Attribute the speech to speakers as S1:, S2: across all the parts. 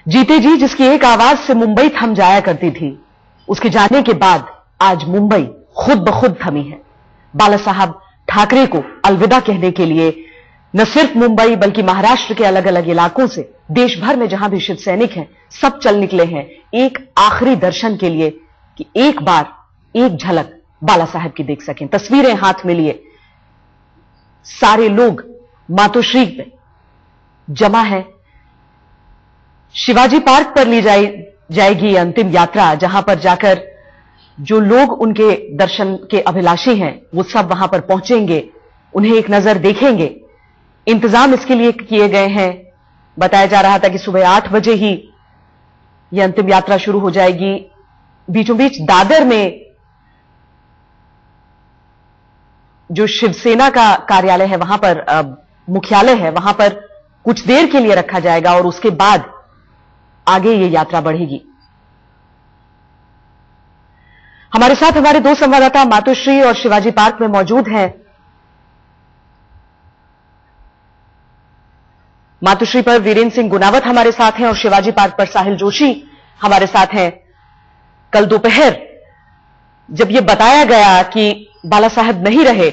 S1: जीते जी जिसकी एक आवाज से मुंबई थम जाया करती थी, उसके जाने के बाद आज मुंबई खुद ब खुद थमी है। बाला साहब ठाकरे को अलविदा कहने के लिए न सिर्फ मुंबई बल्कि महाराष्ट्र के अलग अलग इलाकों से देश भर में जहां भी शिव सैनिक हैं सब चल निकले हैं एक आखिरी दर्शन के लिए कि एक बार एक झलक बाला साहब की देख सकें। तस्वीरें हाथ में लिए सारे लोग मातोश्री में जमा है। शिवाजी पार्क पर ली जाएगी अंतिम यात्रा, जहां पर जाकर जो लोग उनके दर्शन के अभिलाषी हैं वो सब वहां पर पहुंचेंगे, उन्हें एक नजर देखेंगे। इंतजाम इसके लिए किए गए हैं। बताया जा रहा था कि सुबह 8 बजे ही यह अंतिम यात्रा शुरू हो जाएगी। बीचों बीच दादर में जो शिवसेना का कार्यालय है वहां पर मुख्यालय है, वहां पर कुछ देर के लिए रखा जाएगा और उसके बाद आगे ये यात्रा बढ़ेगी। हमारे साथ हमारे दो संवाददाता मातोश्री और शिवाजी पार्क में मौजूद हैं। मातोश्री पर वीरेंद्र सिंह गुनावत हमारे साथ हैं और शिवाजी पार्क पर साहिल जोशी हमारे साथ हैं। कल दोपहर जब यह बताया गया कि बाला साहब नहीं रहे,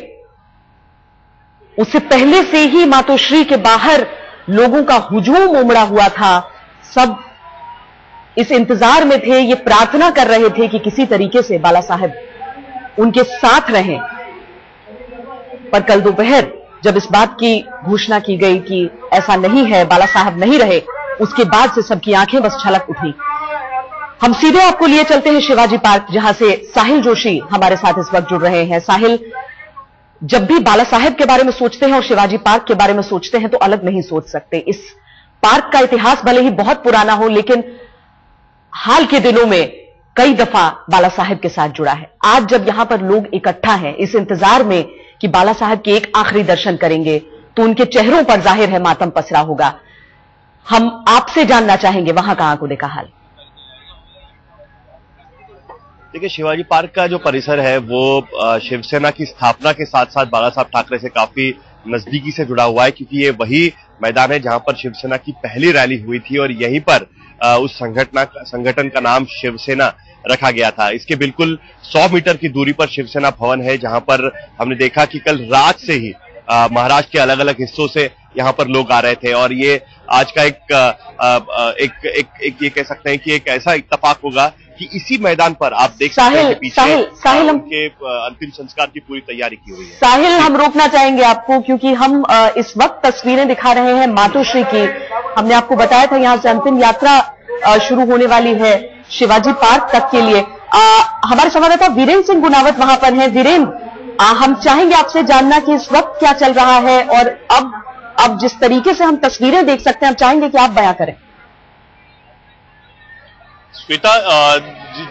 S1: उससे पहले से ही मातोश्री के बाहर लोगों का हुजूम उमड़ा हुआ था। सब इस इंतजार में थे, ये प्रार्थना कर रहे थे कि किसी तरीके से बाला साहब उनके साथ रहें। पर कल दोपहर जब इस बात की घोषणा की गई कि ऐसा नहीं है, बाला साहब नहीं रहे, उसके बाद से सबकी आंखें बस छलक उठी। हम सीधे आपको लिए चलते हैं शिवाजी पार्क, जहां से साहिल जोशी हमारे साथ इस वक्त जुड़ रहे हैं। साहिल, जब भी बाला साहब के बारे में सोचते हैं और शिवाजी पार्क के बारे में सोचते हैं तो अलग नहीं सोच सकते। इस पार्क का इतिहास भले ही बहुत पुराना हो, लेकिन हाल के दिनों में कई दफा बाला साहब के साथ जुड़ा है। आज जब यहां पर लोग इकट्ठा हैं इस इंतजार में कि बाला साहब के एक आखिरी दर्शन करेंगे, तो उनके चेहरों पर जाहिर है मातम पसरा होगा। हम आपसे जानना चाहेंगे वहां का आंखों देखा हाल।
S2: देखिए, शिवाजी पार्क का जो परिसर है वो शिवसेना की स्थापना के साथ साथ बाला साहब ठाकरे से काफी नजदीकी से जुड़ा हुआ है, क्योंकि ये वही मैदान है जहां पर शिवसेना की पहली रैली हुई थी और यहीं पर उस संगठन का नाम शिवसेना रखा गया था। इसके बिल्कुल 100 मीटर की दूरी पर शिवसेना भवन है, जहां पर हमने देखा कि कल रात से ही महाराष्ट्र के अलग अलग हिस्सों से यहां पर लोग आ रहे थे और ये आज का एक ये कह सकते हैं कि एक ऐसा इत्तेफाक होगा कि इसी मैदान पर आप देख सकते हैं कि पीछे उनके अंतिम संस्कार की पूरी तैयारी की हुई है।
S1: साहिल, हम रोकना चाहेंगे आपको क्योंकि हम इस वक्त तस्वीरें दिखा रहे हैं मातोश्री की। हमने आपको बताया था यहां से अंतिम यात्रा शुरू होने वाली है शिवाजी पार्क तक के लिए। हमारे संवाददाता वीरेंद्र सिंह गुनावत वहां पर हैं। वीरेंद्र, हम चाहेंगे आपसे जानना कि इस वक्त क्या चल रहा है और अब जिस तरीके से हम तस्वीरें देख सकते हैं, हम चाहेंगे कि आप बयां करें।
S2: श्वेता,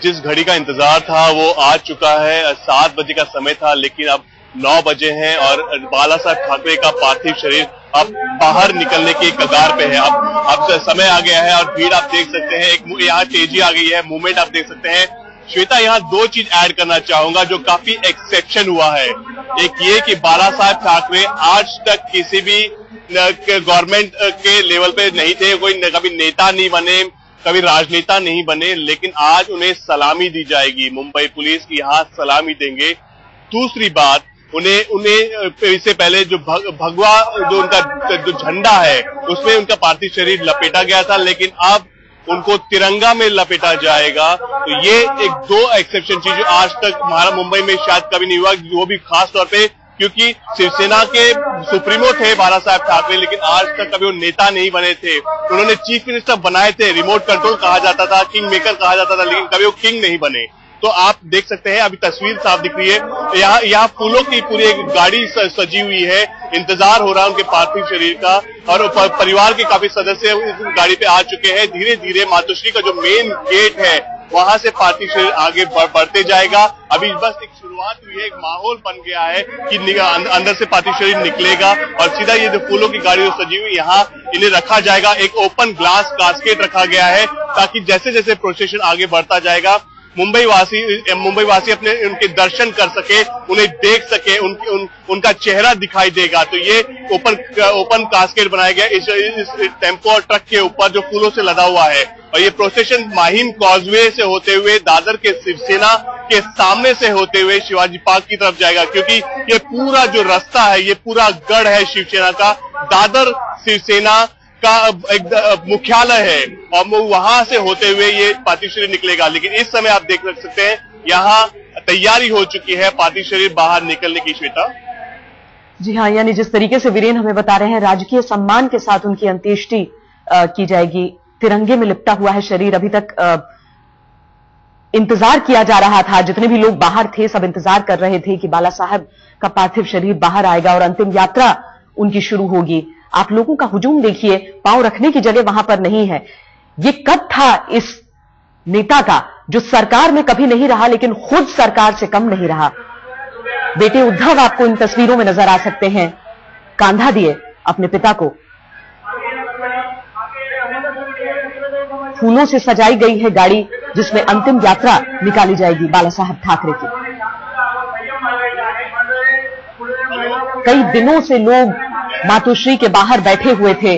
S2: जिस घड़ी का इंतजार था वो आ चुका है। 7 बजे का समय था, लेकिन अब 9 बजे हैं और बाला साहब ठाकरे का पार्थिव शरीर अब बाहर निकलने की कगार पे है। अब समय आ गया है और भीड़ आप देख सकते हैं, एक यहाँ तेजी आ गई है, मूवमेंट आप देख सकते हैं। श्वेता, यहाँ 2 चीज ऐड करना चाहूंगा जो काफी एक्सेप्शन हुआ है। एक ये कि बाला साहब ठाकरे आज तक किसी भी गवर्नमेंट के लेवल पे नहीं थे, कोई कभी नेता नहीं बने, कभी राजनेता नहीं बने, लेकिन आज उन्हें सलामी दी जाएगी। मुंबई पुलिस की यहाँ सलामी देंगे। दूसरी बात, उन्हें इससे पहले जो भगवा जो उनका जो झंडा है उसमें उनका पार्थिव शरीर लपेटा गया था, लेकिन अब उनको तिरंगा में लपेटा जाएगा। तो ये एक 2 एक्सेप्शन चीज जो आज तक हमारा मुंबई में शायद कभी नहीं हुआ, वो भी खास तौर पे क्योंकि शिवसेना के सुप्रीमो थे बाला साहब ठाकरे, लेकिन आज तक कभी वो नेता नहीं बने थे। उन्होंने चीफ मिनिस्टर बनाए थे, रिमोट कंट्रोल कहा जाता था, किंग मेकर कहा जाता था, लेकिन कभी वो किंग नहीं बने। तो आप देख सकते हैं, अभी तस्वीर साफ दिख रही है, यहाँ फूलों की पूरी एक गाड़ी सजी हुई है, इंतजार हो रहा है उनके पार्थिव शरीर का और परिवार के काफी सदस्य इस गाड़ी पे आ चुके हैं। धीरे धीरे मातोश्री का जो मेन गेट है वहां से पार्थिव शरीर आगे बढ़ते जाएगा। अभी बस एक शुरुआत हुई है, एक माहौल बन गया है कि अंदर से पार्थिव शरीर निकलेगा और सीधा ये जो फूलों की गाड़ी सजी हुई यहाँ इन्हें रखा जाएगा। एक ओपन ग्लास कास्केट रखा गया है ताकि जैसे जैसे प्रोसेशन आगे बढ़ता जाएगा मुंबई वासी अपने उनके दर्शन कर सके, उन्हें देख सके, उनका चेहरा दिखाई देगा। तो ये ओपन कास्केट बनाया गया इस टेम्पो और ट्रक के ऊपर जो फूलों से लदा हुआ है, और ये प्रोसेशन माहिम कॉजवे से होते हुए दादर के शिवसेना के सामने से होते हुए शिवाजी पार्क की तरफ जाएगा, क्योंकि ये पूरा जो रास्ता है, ये पूरा गढ़ है शिवसेना का, दादर शिवसेना का एक मुख्यालय है, और वहां से होते हुए ये पार्थिव शरीर निकलेगा। लेकिन इस समय आप देख सकते हैं यहाँ तैयारी हो चुकी है पार्थिव शरीर बाहर निकलने की। श्वेता
S1: जी हाँ, यानी जिस तरीके से वीरेन हमें बता रहे हैं, राजकीय सम्मान के साथ उनकी अंत्येष्टि की जाएगी। तिरंगे में लिपटा हुआ है शरीर। अभी तक इंतजार किया जा रहा था, जितने भी लोग बाहर थे सब इंतजार कर रहे थे कि बाला साहब का पार्थिव शरीर बाहर आएगा और अंतिम यात्रा उनकी शुरू होगी। आप लोगों का हुजूम देखिए, पांव रखने की जगह वहां पर नहीं है। ये कद था इस नेता का जो सरकार में कभी नहीं रहा, लेकिन खुद सरकार से कम नहीं रहा। बेटे उद्धव आपको इन तस्वीरों में नजर आ सकते हैं, कांधा दिए अपने पिता को। फूलों से सजाई गई है गाड़ी जिसमें अंतिम यात्रा निकाली जाएगी बाला साहब ठाकरे की। कई दिनों से लोग मातोश्री के बाहर बैठे हुए थे,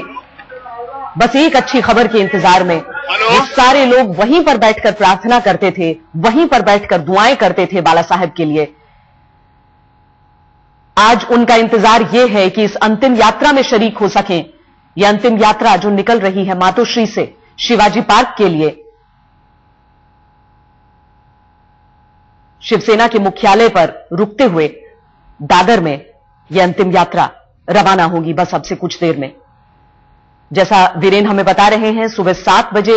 S1: बस एक अच्छी खबर के इंतजार में। ये सारे लोग वहीं पर बैठकर प्रार्थना करते थे, वहीं पर बैठकर दुआएं करते थे बाला साहब के लिए। आज उनका इंतजार यह है कि इस अंतिम यात्रा में शरीक हो सकें। यह अंतिम यात्रा जो निकल रही है मातोश्री से शिवाजी पार्क के लिए, शिवसेना के मुख्यालय पर रुकते हुए दादर में यह अंतिम यात्रा रवाना होगी बस अब से कुछ देर में। जैसा वीरेन हमें बता रहे हैं, सुबह 7 बजे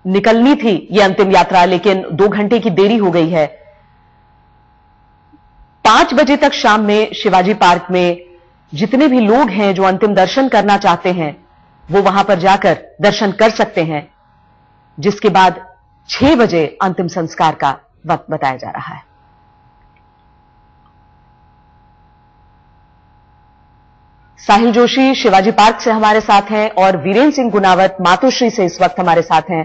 S1: निकलनी थी यह अंतिम यात्रा, लेकिन 2 घंटे की देरी हो गई है। 5 बजे तक शाम में शिवाजी पार्क में जितने भी लोग हैं जो अंतिम दर्शन करना चाहते हैं वो वहां पर जाकर दर्शन कर सकते हैं, जिसके बाद 6 बजे अंतिम संस्कार का वक्त बताया जा रहा है। साहिल जोशी शिवाजी पार्क से हमारे साथ हैं और वीरेन सिंह गुनावत मातोश्री से इस वक्त हमारे साथ हैं।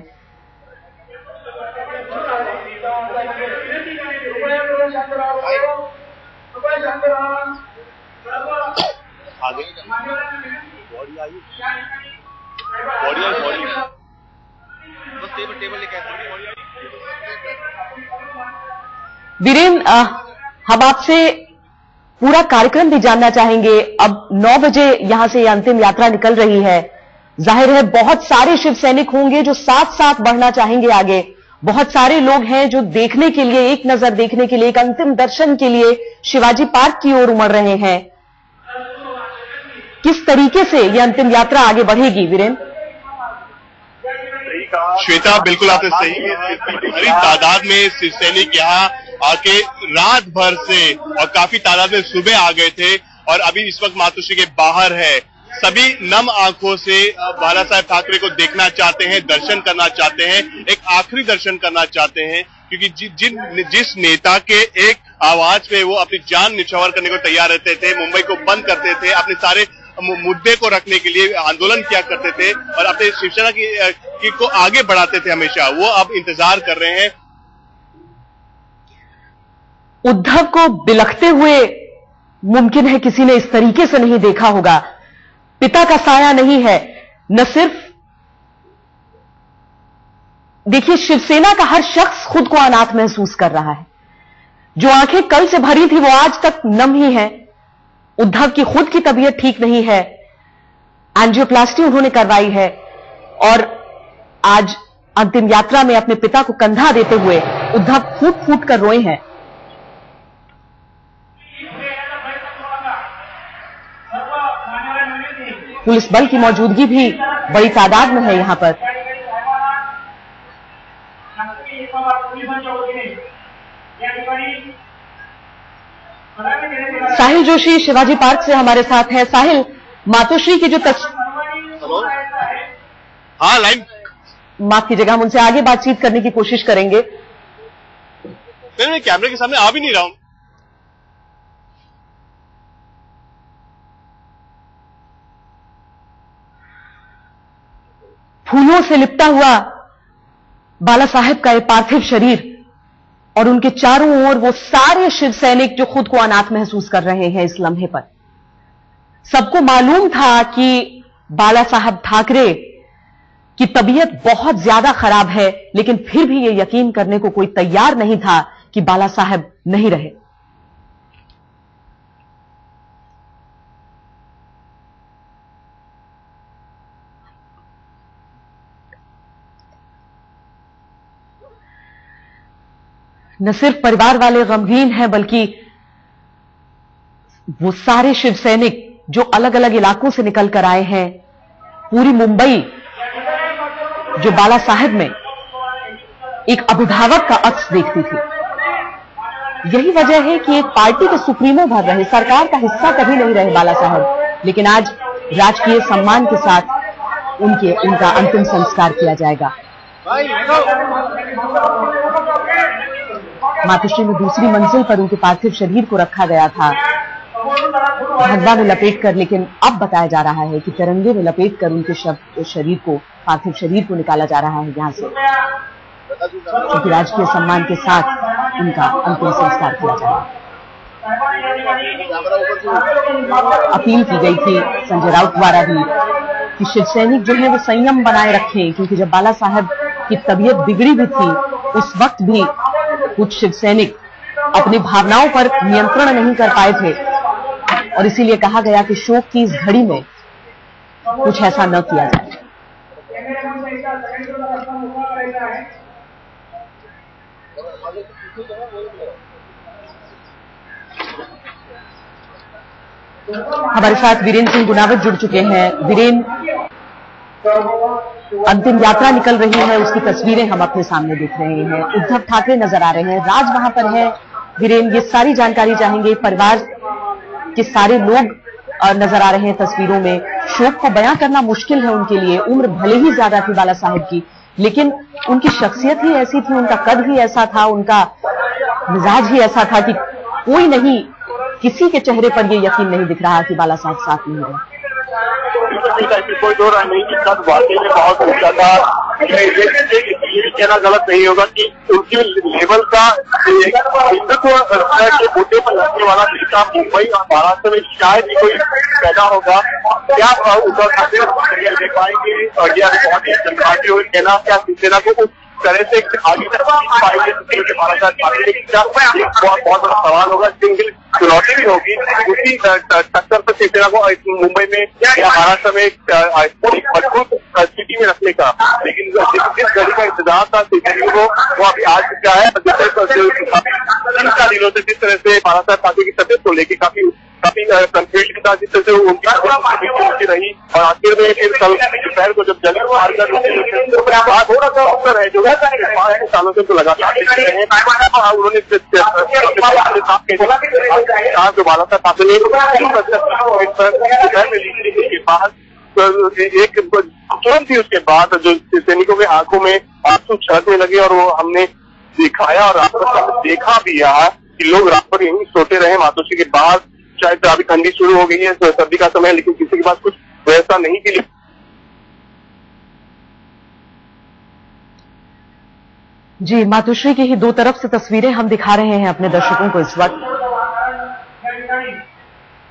S1: वीरेन, हम आपसे पूरा कार्यक्रम भी जानना चाहेंगे। अब 9 बजे यहां से अंतिम यात्रा निकल रही है। जाहिर है बहुत सारे शिव सैनिक होंगे जो साथ साथ बढ़ना चाहेंगे आगे। बहुत सारे लोग हैं जो देखने के लिए, एक नजर देखने के लिए, एक अंतिम दर्शन के लिए शिवाजी पार्क की ओर उमड़ रहे हैं। किस तरीके से यह अंतिम यात्रा आगे बढ़ेगी वीरेन?
S2: श्वेता, बिल्कुल आपने सही, बड़ी तादाद में शिव सैनिक यहाँ आके रात भर से और काफी तादाद में सुबह आ गए थे और अभी इस वक्त मातोश्री के बाहर है। सभी नम आंखों से बाला साहब ठाकरे को देखना चाहते हैं, दर्शन करना चाहते हैं, एक आखिरी दर्शन करना चाहते हैं, क्योंकि जिस नेता के एक आवाज पे वो अपनी जान निछावर करने को तैयार रहते थे, मुंबई को बंद करते थे, अपने सारे मुद्दे को रखने के लिए आंदोलन किया करते थे और अपने शिवसेना की को आगे बढ़ाते थे हमेशा, वो अब इंतजार कर रहे हैं।
S1: उद्धव को बिलखते हुए मुमकिन है किसी ने इस तरीके से नहीं देखा होगा। पिता का साया नहीं है, न सिर्फ देखिए शिवसेना का हर शख्स खुद को अनाथ महसूस कर रहा है। जो आंखें कल से भरी थी वो आज तक नम ही है। उद्धव की खुद की तबीयत ठीक नहीं है, एंजियोप्लास्टी उन्होंने करवाई है और आज अंतिम यात्रा में अपने पिता को कंधा देते हुए उद्धव फूट फूट कर रोए हैं। पुलिस बल की मौजूदगी भी बड़ी तादाद में है यहां पर। साहिल जोशी शिवाजी पार्क से हमारे साथ है। साहिल, मातोश्री की जो
S2: हाँ लाइन,
S1: माफ कीजिएगा, हम उनसे आगे बातचीत करने की कोशिश करेंगे।
S2: मैं कैमरे के सामने आ भी नहीं रहा हूं।
S1: फूलों से लिपटा हुआ बाला साहेब का ये पार्थिव शरीर और उनके चारों ओर वो सारे शिव सैनिक जो खुद को अनाथ महसूस कर रहे हैं इस लम्हे पर। सबको मालूम था कि बाला साहब ठाकरे की तबीयत बहुत ज्यादा खराब है, लेकिन फिर भी ये यकीन करने को कोई तैयार नहीं था कि बाला साहब नहीं रहे। न सिर्फ परिवार वाले गमगीन हैं, बल्कि वो सारे शिव सैनिक जो अलग अलग इलाकों से निकल कर आए हैं। पूरी मुंबई जो बाला साहेब में एक अभिभावक का अक्स देखती थी। यही वजह है कि एक पार्टी के सुप्रीमो भर रहे, सरकार का हिस्सा कभी नहीं रहे बाला साहब, लेकिन आज राजकीय सम्मान के साथ उनका अंतिम संस्कार किया जाएगा। मातोश्री में दूसरी मंजिल पर उनके पार्थिव शरीर को रखा गया था, भगवा में लपेटकर, लेकिन अब बताया जा रहा है कि तिरंगे में लपेटकर उनके शरीर को, पार्थिव शरीर को निकाला जा रहा है यहां से, क्योंकि राजकीय सम्मान के साथ उनका अंतिम संस्कार किया जाएगा। अपील की गई थी संजय राउत द्वारा भी कि शिव सैनिक जो है वो संयम बनाए रखें, क्योंकि जब बाला साहब की तबीयत बिगड़ी भी थी उस वक्त भी कुछ शिव सैनिक अपनी भावनाओं पर नियंत्रण नहीं कर पाए थे, और इसीलिए कहा गया कि शोक की इस घड़ी में कुछ ऐसा न किया जाए। हमारे साथ वीरेंद्र सिंह गुनावत जुड़ चुके हैं। वीरेंद्र, अंतिम यात्रा निकल रही है, उसकी तस्वीरें हम अपने सामने देख रहे हैं। उद्धव ठाकरे नजर आ रहे हैं, राज वहां पर है। वीरेंद्र, ये सारी जानकारी चाहेंगे। परिवार के सारे लोग नजर आ रहे हैं तस्वीरों में। शोक को बयां करना मुश्किल है उनके लिए। उम्र भले ही ज्यादा थी बाला साहब की, लेकिन उनकी शख्सियत ही ऐसी थी, उनका कद ही ऐसा था, उनका मिजाज ही ऐसा था कि कोई नहीं, किसी के चेहरे पर यह यकीन नहीं दिख रहा कि बाला साहब साथ नहीं रहे।
S3: कोई दो राय नहीं, इसका वाकई में बहुत ऊंचा था। ये कहना गलत नहीं होगा कि उनकी लेवल का हिंदुत्व के मुद्दे पर लड़ने वाला नेता मुंबई और महाराष्ट्र में शायद ही कोई पैदा होगा। क्या उद्धव ठाकरे देख पाएंगे और यह बहुत ही जनपार्टी हुई कहना क्या शिवसेना को उस तरह से आगे तक पाएंगे महाराष्ट्र बहुत बड़ा सवाल होगा, सिंगल चुनौती भी होगी। उसी टक्कर पर शिवसेना को मुंबई में या महाराष्ट्र में पूरी मजबूत स्थिति में रखने का, लेकिन जिस घड़ी का इंतजार था शिवसेना को वो अभी आज चुका है। चिंता दिनों से जिस तरह से महाराष्ट्र पार्टी की तबियत को लेकर काफी कंफ्यूजन के साथ जिस तरह से उनकी रही, और आखिर में फिर कल दोपहर को जब जल्द मार कर थोड़ा सा अवसर है जो 5 सालों से तो लगातार उन्होंने जो बाला साहब ठाकरे के बाद एक तुरंत ही उसके बाद जो सैनिकों के आंखों में आंसू छलकने लगे, और वो हमने दिखाया और देखा भी यहाँ कि लोग रात भर यहीं सोते रहे मातोश्री के बाद। शायद अभी ठंडी शुरू हो गई है, सर्दी का समय, लेकिन किसी के पास कुछ व्यवस्था नहीं की।
S1: जी, मातोश्री की ही दो तरफ से तस्वीरें हम दिखा रहे हैं अपने दर्शकों को। इस वक्त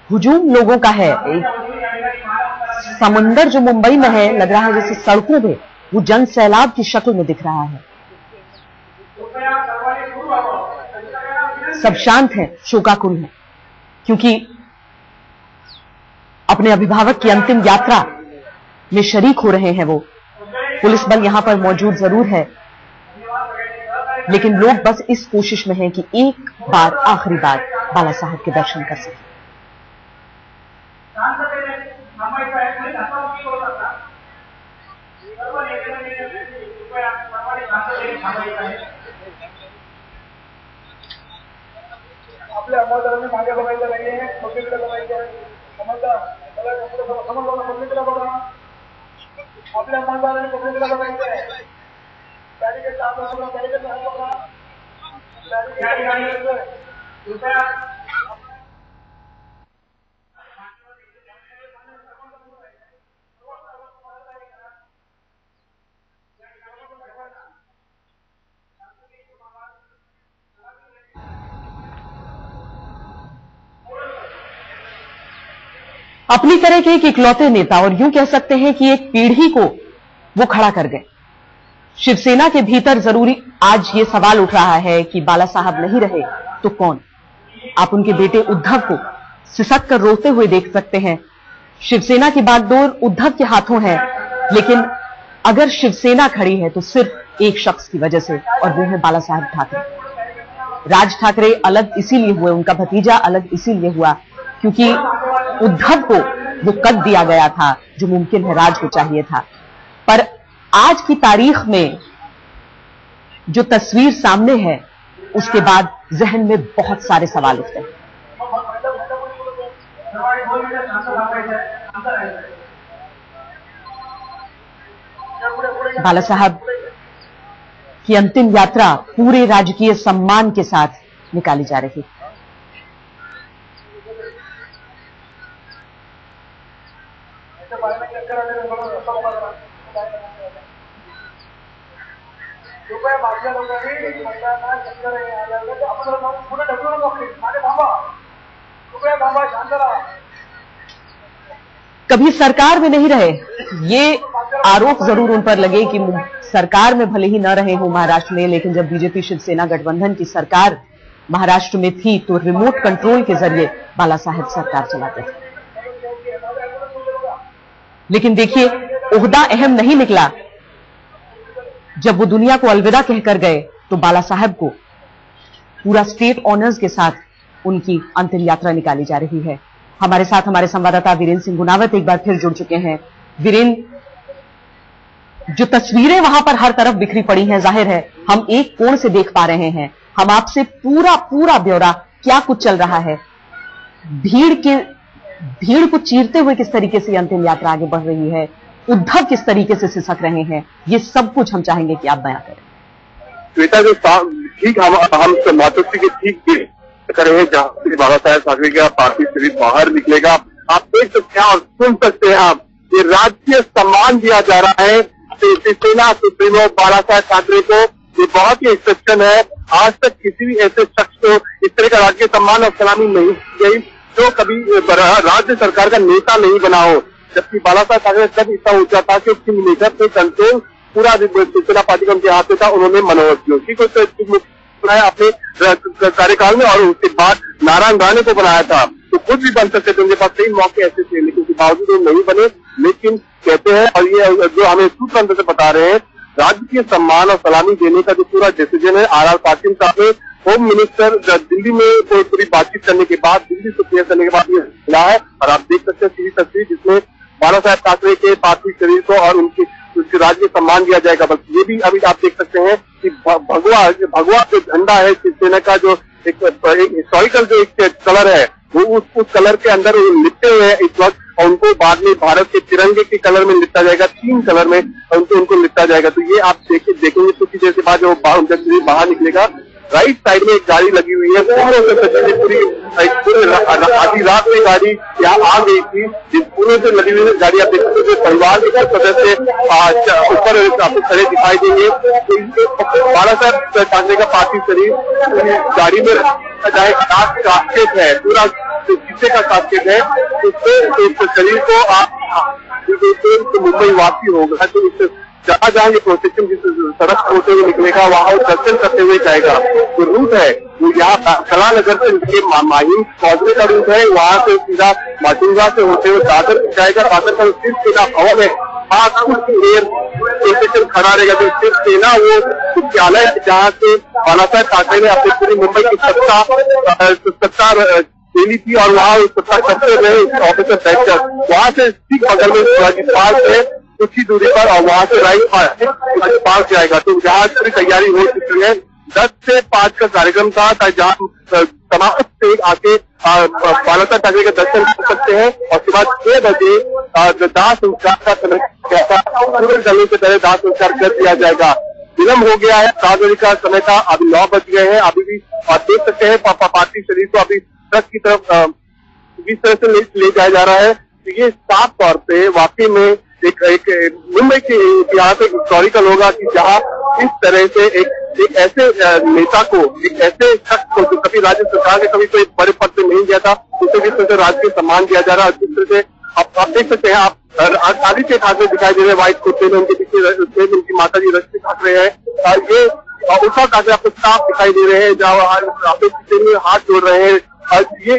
S1: हुजूम लोगों का है, समुंदर जो मुंबई में है लग रहा है जैसे सड़कों में वो जन सैलाब की शक्ल में दिख रहा है। सब शांत हैं, शोकाकुल हैं, क्योंकि अपने अभिभावक की अंतिम यात्रा में शरीक हो रहे हैं वो। पुलिस बल यहां पर मौजूद जरूर है, लेकिन लोग बस इस कोशिश में हैं कि एक बार, आखिरी बार बाला साहब के दर्शन कर सकें।
S3: आपल्या अंमलदारांनी मागे बघायचं नाहीये, पब्लिकला बघायचं आहे। अंमलदार पब्लिकला बघा, आपल्या अंमलदारांनी पब्लिकला बघायचं आहे। बॅरिकेड बघा, बॅरिकेड बघा, बॅरिकेड कृपया
S1: अपनी तरह के एक इकलौते नेता, और यूं कह सकते हैं कि एक पीढ़ी को वो खड़ा कर गए। शिवसेना के भीतर जरूरी आज ये सवाल उठ रहा है कि बाला साहब नहीं रहे तो कौन? आप उनके बेटे उद्धव को सिसक कर रोते हुए देख सकते हैं। शिवसेना की बागडोर उद्धव के हाथों है, लेकिन अगर शिवसेना खड़ी है तो सिर्फ एक शख्स की वजह से, और वो है बाला साहब ठाकरे। राज ठाकरे अलग इसीलिए हुए, उनका भतीजा अलग इसीलिए हुआ क्योंकि उद्धव को वो कद दिया गया था जो मुमकिन है राज को चाहिए था। पर आज की तारीख में जो तस्वीर सामने है उसके बाद जहन में बहुत सारे सवाल उठते हैं। बाला साहब की अंतिम यात्रा पूरे राजकीय सम्मान के साथ निकाली जा रही है। कभी सरकार में नहीं रहे, ये आरोप जरूर उन पर लगे कि सरकार में भले ही न रहे हो महाराष्ट्र में, लेकिन जब बीजेपी शिवसेना गठबंधन की सरकार महाराष्ट्र में थी तो रिमोट कंट्रोल के जरिए बाला साहब सरकार चलाते थे। लेकिन देखिए, ओहदा अहम नहीं निकला। जब वो दुनिया को अलविदा कहकर गए तो बाला साहब को पूरा स्टेट ऑनर्स के साथ उनकी अंतिम यात्रा निकाली जा रही है। हमारे साथ हमारे संवाददाता वीरेंद्र सिंह गुनावत एक बार फिर जुड़ चुके हैं। वीरेंद्र, जो तस्वीरें वहां पर हर तरफ बिखरी पड़ी हैं, जाहिर है हम एक कोण से देख पा रहे हैं। हम आपसे पूरा ब्यौरा, क्या कुछ चल रहा है, भीड़ को चीरते हुए किस तरीके से अंतिम यात्रा आगे बढ़ रही है, उद्धव किस तरीके से सिसक रहे हैं, ये सब कुछ हम चाहेंगे कि आप बयां करें।
S3: श्वेता, जो ठीक हम मातोश्री के ठीक कर रहे हैं जहां से बाला साहब ठाकरे का पार्थिव शरीर बाहर निकलेगा, आप देख सकते हैं और सुन सकते हैं आप, ये राजकीय सम्मान दिया जा रहा है शिवसेना सुप्रीमो बाला साहब ठाकरे को। ये बहुत ही एक्सेप्शन है। आज तक किसी भी ऐसे शख्स को इस तरह का राजकीय सम्मान और सलामी नहीं की गई जो कभी राज्य सरकार का नेता नहीं बना हो। जबकि बाला साहब ठाकरे तब इतना ऊंचा था कि किंग मेकर से कंट्रोल पूरा शिवसेना पार्टी का उनके हाथ में था। उन्होंने मनोहर जोशी को बनाया अपने कार्यकाल में और उसके बाद नारायण राणे को बनाया था। तो खुद भी बन सकते थे, उनके पास कई मौके ऐसे थे, लेकिन उसके बावजूद वो नहीं बने। लेकिन कहते हैं, और ये जो हमें सूत्र अंदर से बता रहे हैं, राज्य के सम्मान और सलामी देने का जो पूरा डिसीजन है आर पाटिल साहब ने होम मिनिस्टर दिल्ली में पूरी बातचीत करने के बाद, दिल्ली से क्लियर करने के बाद ये मिला है। और आप देख सकते हैं सीधी तस्वीर जिसमें बाला साहब ठाकरे के पार्थिव शरीर को और उनके राज्य सम्मान दिया जाएगा। बस ये भी अभी आप देख सकते हैं कि भगवा जो झंडा है शिवसेना का, जो एक हिस्टोरिकल जो एक कलर है, वो उस कलर के अंदर लिपटे हुए हैं इस वक्त, और उनको बाद में भारत के तिरंगे के कलर में लिपटा जाएगा, 3 कलर में उनको लिपटा जाएगा। तो ये आप देखेंगे कुछ देर के बाद जो बाहर निकलेगा। राइट साइड में एक गाड़ी लगी हुई है, पूरी आधी रात में गाड़ी यहाँ आ गई थी, जिस पूरे से लगी हुई गाड़ी आप देख सकते हैं। परिवार के कुछ सदस्य ऊपर आपको खड़े दिखाई देंगे। बाला साहब ठाकरे का पार्थिव शरीर गाड़ी में जाए, कास्केट है, पूरा शीशे का कास्केट है, उससे शरीर को आप मुंबई वापसी होगा। तो इस जहां ये प्रोसेशन जिस सड़क होते हुए निकलेगा वहां दर्शन करते हुए जाएगा। तो रूट है वो यहाँ कला नगर से माहिम पहुंचने का रूट है, वहां से सीधा माटुंगा से होते हुए दादर जाएगा। दादर का सिर्फ सेना भवन है, कुछ देर स्टेशन खड़ा रहेगा। जो सिर्फ सेना वो मुख्यालय है जहाँ से बाला साहब ठाकरे ने अपनी पूरी मुंबई की सत्ता देनी थी, और वहाँ सत्ता करते रहे ऑफिसर बैठकर। वहां से ठीक बगल में शिवाजी पार्क है कुछ ही दूरी पर, और वहां से राइट पार्क जाएगा। तो जहाँ पूरी तैयारी हो चुकी है। 10 से 5 का कार्यक्रम था, जहाँ तमाम से आके बाला साहब ठाकरे के दर्शन कर सकते हैं। और उसके बाद 6 बजे दाह संस्कार का समय पूरे दलों के तरह दाह संस्कार कर दिया जाएगा। विलम्ब हो गया है, 7 बजे का समय था, अभी 9 बज गए हैं। अभी भी आप देख सकते हैं पार्थिव शरीर को अभी ट्रक की तरफ इस तरह से ले जाया जा रहा है। तो ये साफ तौर पे वाकई में एक मुंबई के इतिहास एक हिस्टोरिकल होगा कि जहां इस तरह से एक ऐसे नेता को, एक ऐसे शख्स को जो कभी राज्य सरकार ने कभी कोई बड़े पद पे नहीं दिया था, उसे जिस तरह से राजकीय सम्मान दिया जा रहा है, जिस तरह से आप देख सकते हैं, आप आदित्य ठाकरे दिखाई दे रहे हैं व्हाइट कुर्ते में, उनके पीछे उनकी माता जी रश्मि ठाकरे हैं। ये उद्धव ठाकरे आपको साफ दिखाई दे रहे हैं, जहाँ अपने पीछे में हाथ जोड़ रहे हैं। ये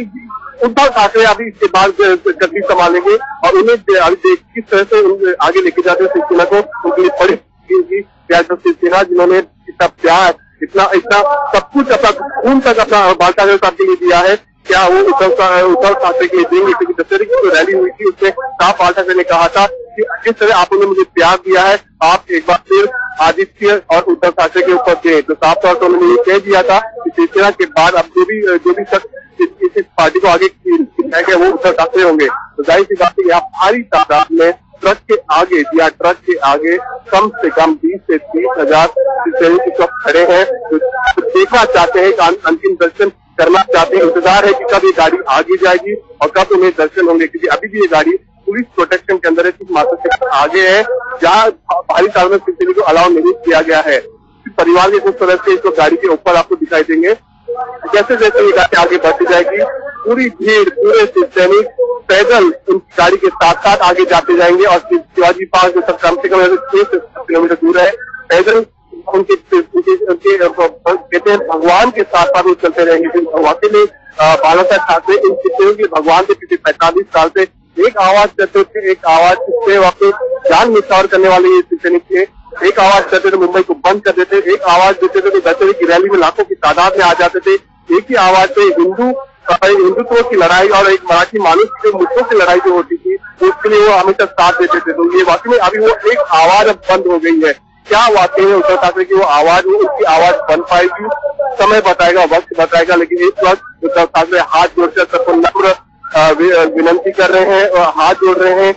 S3: उद्धव ठाकरे अभी इसके बाद गद्दी संभालेंगे और उन्हें अभी किस तरह से आगे लेके जाते हैं शिवसेना को। उनके लिए बड़ी शिवसेना जिन्होंने इतना प्यार, इतना सब कुछ अपना खून तक अपना बाल ठाकरे साहब के लिए दिया है, क्या वो उद्धव ठाकरे के लिए देंगे? क्योंकि दशहरे की जो रैली हुई थी उसमें साफ बाल ठाकरे ने कहा था कि जिस तरह आपने मुझे प्यार दिया है, आप एक बार फिर आदित्य और उद्धव ठाकरे के ऊपर दें। तो साफ तौर पर उन्होंने ये कह दिया था कि शिवसेना के बाद अब जो भी शख्स इस पार्टी को आगे गया वो उद्धव ठाकरे होंगे। तो जाहिर सी बात है, यहाँ भारी तादाद में ट्रक के आगे कम से कम 20 से 30 हजार शिवसैनिक खड़े हैं, तो देखना चाहते हैं, अंतिम दर्शन करना चाहते हैं। इंतजार है कि कब ये गाड़ी आगे जाएगी और कब उन्हें दर्शन होंगे, क्योंकि अभी भी ये गाड़ी पुलिस प्रोटेक्शन के अंदर है, सिर्फ मात्र से आगे है, जहाँ भारी तादाद में शिवसैनिक को अलाउ नहीं किया गया है। परिवार के कुछ सदस्य इसको गाड़ी के ऊपर आपको दिखाई देंगे। जैसे जैसे ये गाड़ी आगे बढ़ती जाएगी, पूरी भीड़, पूरे सैनिक पैदल उन गाड़ी के साथ साथ आगे जाते जाएंगे और शिवाजी पार्क जो कम से कम 6 से 7 किलोमीटर दूर है, पैदल उनके कहते हैं भगवान के साथ साथ वो चलते रहेंगे। वाकई में बाला साहब ठाकरे इन शिवसैनिकों के भगवान के पीछे 45 साल से एक आवाज करते थे, एक आवाज से वाकई जान निछावर करने वाले ये शिवसैनिक थे। एक आवाज करते थे मुंबई को बंद कर देते, एक आवाज देते थे तो दशहरे की रैली में लाखों की तादाद में आ जाते थे। एक ही आवाज से हिंदुत्व की लड़ाई और एक मराठी मानुष के मुद्दों की लड़ाई जो होती थी उसके लिए वो हमेशा साथ देते थे। तो ये वाकई में अभी वो एक आवाज अब बंद हो गई है। क्या वाकई में उद्धव ठाकरे की वो आवाज, उसकी आवाज बन पाएगी? समय बताएगा, वक्त बताएगा। लेकिन इस वक्त उद्धव ठाकरे हाथ जोड़कर सबको नम्र विनंती कर रहे हैं और हाथ जोड़ रहे हैं।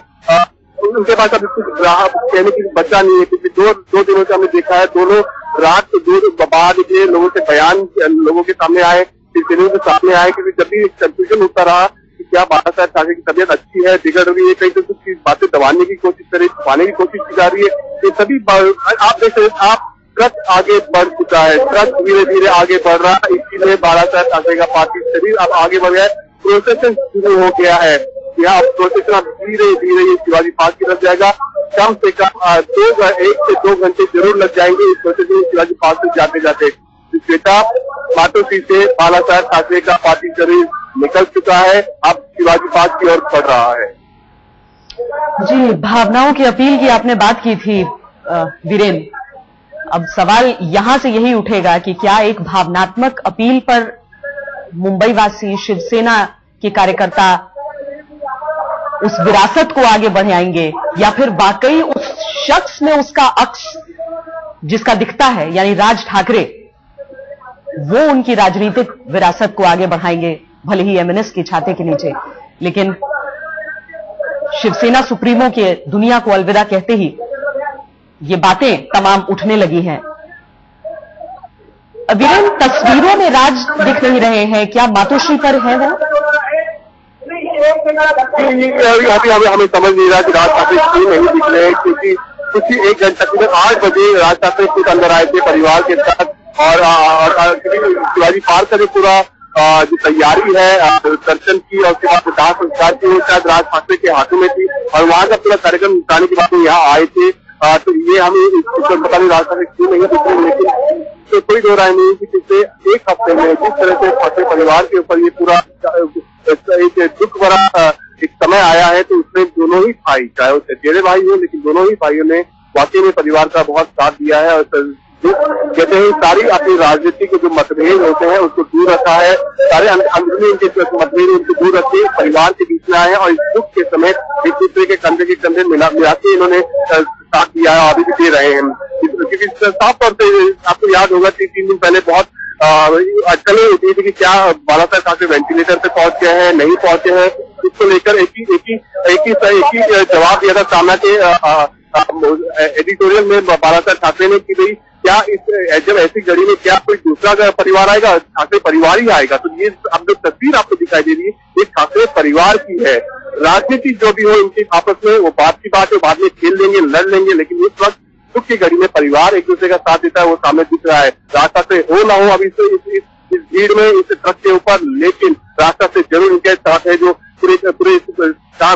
S3: उनके पास अभी कुछ कहने की बच्चा नहीं है, क्योंकि दो दिनों से हमने देखा है, दोनों रात को दूर बाहर निकले, लोगों से बयान लोगों के सामने आए, शिवसैनिकों के सामने आए, क्योंकि जब भी कंफ्यूजन होता रहा कि क्या बाला साहब ठाकरे की तबीयत अच्छी है, बिगड़ रही है, कहीं तो कुछ बातें दबाने की कोशिश करे, छुपाने की कोशिश की जा रही है। ये सभी आप देख सकते, आप ट्रक आगे बढ़ चुका है, ट्रक धीरे धीरे आगे बढ़ रहा है, इसीलिए बाला साहब ठाकरे का पार्थिव शरीर अब आगे बढ़ गया है, प्रोसेसन शुरू हो गया है। यहाँ प्रोसेसन अब धीरे धीरे ये शिवाजी पार्क की तरफ जाएगा। कम से कम 1 से 2 घंटे जरूर लग जाएंगे इस प्रोसेसन शिवाजी पार्क से जाते जाते। श्वेता, मातोश्री से बाला साहब ठाकरे का पार्थिव शरीर निकल चुका है, अब शिवाजी पार्क की ओर बढ़ रहा है।
S1: जी, भावनाओं की अपील की आपने बात की थी वीरेंद्र, अब सवाल यहां से यही उठेगा कि क्या एक भावनात्मक अपील पर मुंबई वासी, शिवसेना के कार्यकर्ता उस विरासत को आगे बढ़ाएंगे, या फिर वाकई उस शख्स में उसका अक्स जिसका दिखता है, यानी राज ठाकरे, वो उनकी राजनीतिक विरासत को आगे बढ़ाएंगे, भले ही एमएनएस की छाते के नीचे। लेकिन शिवसेना सुप्रीमो के दुनिया को अलविदा कहते ही ये बातें तमाम उठने लगी हैं। वीरेंद्र, तस्वीरों में राज दिख नहीं रहे हैं, क्या मातोश्री पर है वो?
S3: अभी हमें समझ नहीं रहा कि राज ठाकरे क्यों नहीं दिख रहे हैं, क्योंकि कुछ ही 1 घंटा, तकरीबन 8 बजे राज ठाकरे खुद अंदर आए थे परिवार के साथ, और शिवाजी पार्क का जो पूरा जो तैयारी है दर्शन की और उसके बाद दाह संस्कार की, वो शायद राज ठाकरे के हाथों में थी, और वहां का पूरा कार्यक्रम निपटाने के बाद यहाँ आए थे। तो ये हमें पता नहीं राज ठाकरे क्यों नहीं दिख रहे, लेकिन तो कोई दो राय नहीं कि पिछले 1 हफ्ते में जिस तरह से ठाकरे परिवार के ऊपर ये पूरा एक दुख भरा एक समय आया है, तो उसमें दोनों ही भाई, चाहे वो चचेरे भाई हो, लेकिन दोनों ही भाइयों ने वाकई में परिवार का बहुत साथ दिया है। और कहते हैं सारी अपनी राजनीति के जो मतभेद होते हैं उसको दूर रखा है, सारे अंदरूनी उनके मतभेद उनको दूर रखे, परिवार के बीच में आए हैं और इस दुख के समय एक दूसरे के कंधे मिला के इन्होंने साथ दिया है, अभी भी दे रहे हैं। क्योंकि साफ तौर से आपको याद होगा कि 3 दिन पहले बहुत अटकलें होती थी कि क्या बाला साहब ठाकरे वेंटिलेटर पे पहुंच गए हैं, नहीं पहुंचे हैं। इसको लेकर एक ही जवाब दिया था सामना के एडिटोरियल में बाला साहब ठाकरे ने कि भाई क्या जब ऐसी घड़ी में क्या कोई दूसरा परिवार आएगा, ठाकरे परिवार ही आएगा। तो ये अब जो तस्वीर आपको दिखाई दे रही है ये ठाकरे परिवार की है। राजनीति जो भी हो इनकी आपस में वो बात की बात है, बाद में खेल लेंगे, लड़ लेंगे, लेकिन इस वक्त दुख की घड़ी में परिवार एक दूसरे का साथ देता है, वो सामने दिख रहा है। रास्ता से हो ना हो अभी इस भीड़ में, इस ट्रक के ऊपर, लेकिन रास्ता से जरूर इनके साथ है जो पूरे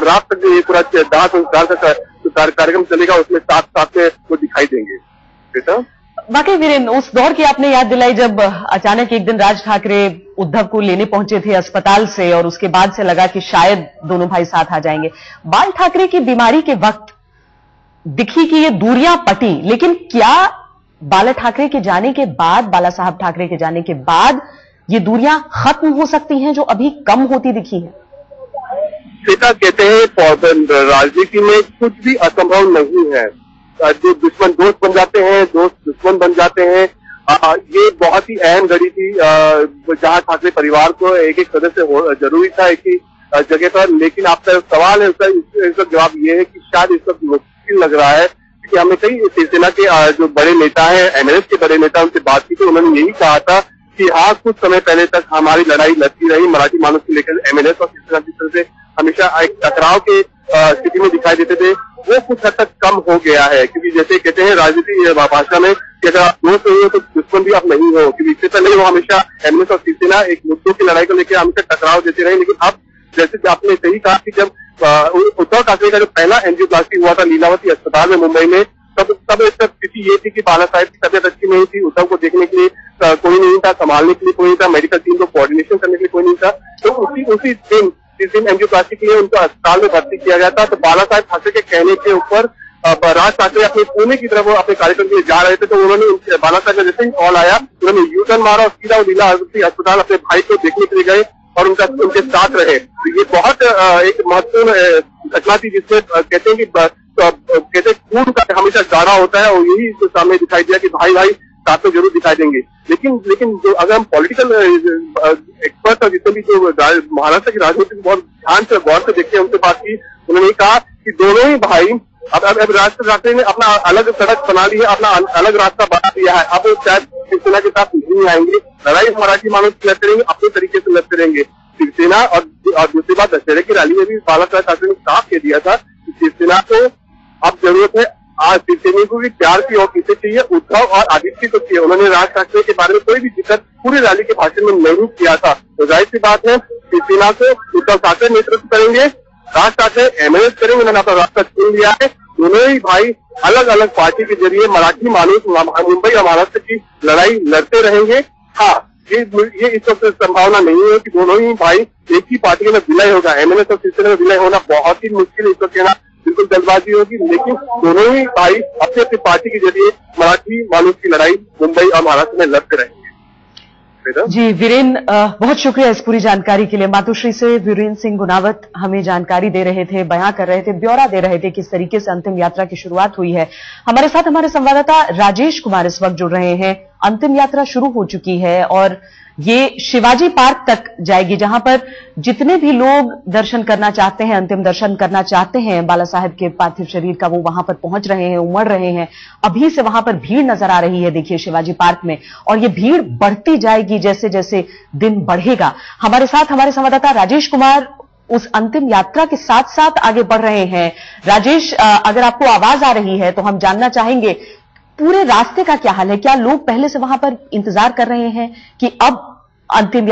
S3: रात तक ये पूरा दाह संस्कार का कार्यक्रम चलेगा, उसमें साथ साथ में वो दिखाई देंगे। बेटा
S1: वाकई वीरेन, उस दौर की आपने याद दिलाई जब अचानक एक दिन राज ठाकरे उद्धव को लेने पहुंचे थे अस्पताल से, और उसके बाद से लगा कि शायद दोनों भाई साथ आ जाएंगे। बाल ठाकरे की बीमारी के वक्त दिखी कि ये दूरियां पटी, लेकिन क्या बाला ठाकरे के जाने के बाद, बाला साहब ठाकरे के जाने के बाद ये दूरियां खत्म हो सकती हैं जो अभी कम होती दिखी है?
S3: श्वेता, कहते हैं राजनीति में कुछ भी असंभव नहीं है। जो दुश्मन दोस्त बन जाते हैं, दोस्त दुश्मन बन जाते हैं। ये बहुत ही अहम घड़ी थी जहां ठाकरे परिवार को एक एक सदस्य जरूरी था एक ही जगह पर। लेकिन आपका सवाल है इसका जवाब ये है कि शायद इस वक्त मुश्किल लग रहा है, क्योंकि हमने कई शिवसेना के जो बड़े नेता हैं, एमएनएस के बड़े नेता, उनसे बात की तो उन्होंने यही कहा था कि हाँ, कुछ समय पहले तक हमारी लड़ाई लड़ती रही मराठी मानुस को लेकर। एमएनएस और शिवसेना की तरफ से हमेशा एक टकराव के स्थिति में दिखाई देते थे, वो कुछ हद तक कम हो गया है। क्योंकि जैसे कहते हैं राजनीति भाषा में कि अगर आप दोस्त नहीं हो तो दुश्मन भी आप नहीं हो। क्योंकि इससे पहले वो हमेशा एमएनएस और शिवसेना एक मुद्दों की लड़ाई को लेकर हमेशा टकराव देते रहे। लेकिन अब जैसे आपने सही कहा कि जब उद्धव ठाकरे का जो पहला एंजियोप्लास्टी हुआ था लीलावती अस्पताल में मुंबई में, तब स्थिति ये थी कि बाला साहब की तबियत अच्छी नहीं थी, उद्धव को देखने के लिए कोई नहीं था, संभालने के लिए कोई नहीं था, मेडिकल टीम को कोऑर्डिनेशन करने के लिए कोई नहीं था। तो उसी दिन जिस दिन एंजियोप्लास्टी के लिए उनको अस्पताल में भर्ती किया गया था, तो बाला साहब ठाकरे के कहने के ऊपर राज ठाकरे अपने पुणे की तरफ अपने कार्यक्रम के लिए जा रहे थे। तो उन्होंने बाला साहब का जैसे ही कॉल आया, उन्होंने यू टर्न मारा और सीधा लीलावती अस्पताल अपने भाई को देखने के लिए गए और उनके साथ रहे। तो ये बहुत एक महत्वपूर्ण घटना थी, जिसमें कहते हैं कि खून का हमेशा गाढ़ा होता है, और यही सामने दिखाई दिया कि भाई भाई साथ तो जरूर दिखाई देंगे। लेकिन जो अगर हम पॉलिटिकल एक्सपर्ट और जितने भी जो महाराष्ट्र की राजनीति को बहुत ध्यान से गौर से देखते हैं, उनसे बात की, उन्होंने कहा कि दोनों ही भाई अब राज ठाकरे ने अपना अलग सड़क बना ली है, अपना अलग रास्ता बना दिया है। अब शायद शिवसेना के साथ नहीं आएंगे, लड़ाई मराठी मानुस लड़ते रहेंगे, अपने तरीके से लड़ते रहेंगे शिवसेना। और दूसरी बात, दशहरे की रैली में भी बाला साहब ठाकरे ने साफ कह दिया था कि शिवसेना को अब जरूरत है, आज शिवसेना को भी प्यार की और किसे चाहिए, उद्धव और आदित्य को चाहिए। उन्होंने राज ठाकरे के बारे में कोई भी जिक्र पूरी रैली के भाषण में नहीं किया था। तो जाहिर सी बात है, शिवसेना को उद्धव ठाकरे नेतृत्व करेंगे, राज ठाकरे एमएनएस करेंगे। उन्होंने अपना रास्ता चुन लिया है। दोनों ही भाई अलग अलग पार्टी के जरिए मराठी मानुस मुंबई और महाराष्ट्र की लड़ाई लड़ते रहेंगे। हाँ, ये इस वक्त संभावना नहीं है कि दोनों ही भाई एक ही पार्टी में विलय होगा। एमएनएस और शिवसेना में विलय होना बहुत ही मुश्किल है, इस वक्त कहना बिल्कुल जल्दबाजी होगी। लेकिन दोनों ही भाई अपनी अपनी पार्टी के जरिए मराठी मानुस की लड़ाई मुंबई और महाराष्ट्र में लड़ते रहेंगे।
S1: जी वीरेन, बहुत शुक्रिया इस पूरी जानकारी के लिए। मातोश्री से वीरेन सिंह गुनावत हमें जानकारी दे रहे थे, बयां कर रहे थे, ब्यौरा दे रहे थे किस तरीके से अंतिम यात्रा की शुरुआत हुई है। हमारे साथ हमारे संवाददाता राजेश कुमार इस वक्त जुड़ रहे हैं। अंतिम यात्रा शुरू हो चुकी है और ये शिवाजी पार्क तक जाएगी, जहां पर जितने भी लोग दर्शन करना चाहते हैं, अंतिम दर्शन करना चाहते हैं बाला साहब के पार्थिव शरीर का, वो वहां पर पहुंच रहे हैं, उमड़ रहे हैं। अभी से वहां पर भीड़ नजर आ रही है, देखिए शिवाजी पार्क में, और ये भीड़ बढ़ती जाएगी जैसे जैसे दिन बढ़ेगा। हमारे साथ हमारे संवाददाता राजेश कुमार उस अंतिम यात्रा के साथ साथ आगे बढ़ रहे हैं। राजेश, अगर आपको आवाज आ रही है तो हम जानना चाहेंगे पूरे रास्ते का क्या हाल है? क्या लोग पहले से वहां पर इंतजार कर रहे हैं कि अब अंतिम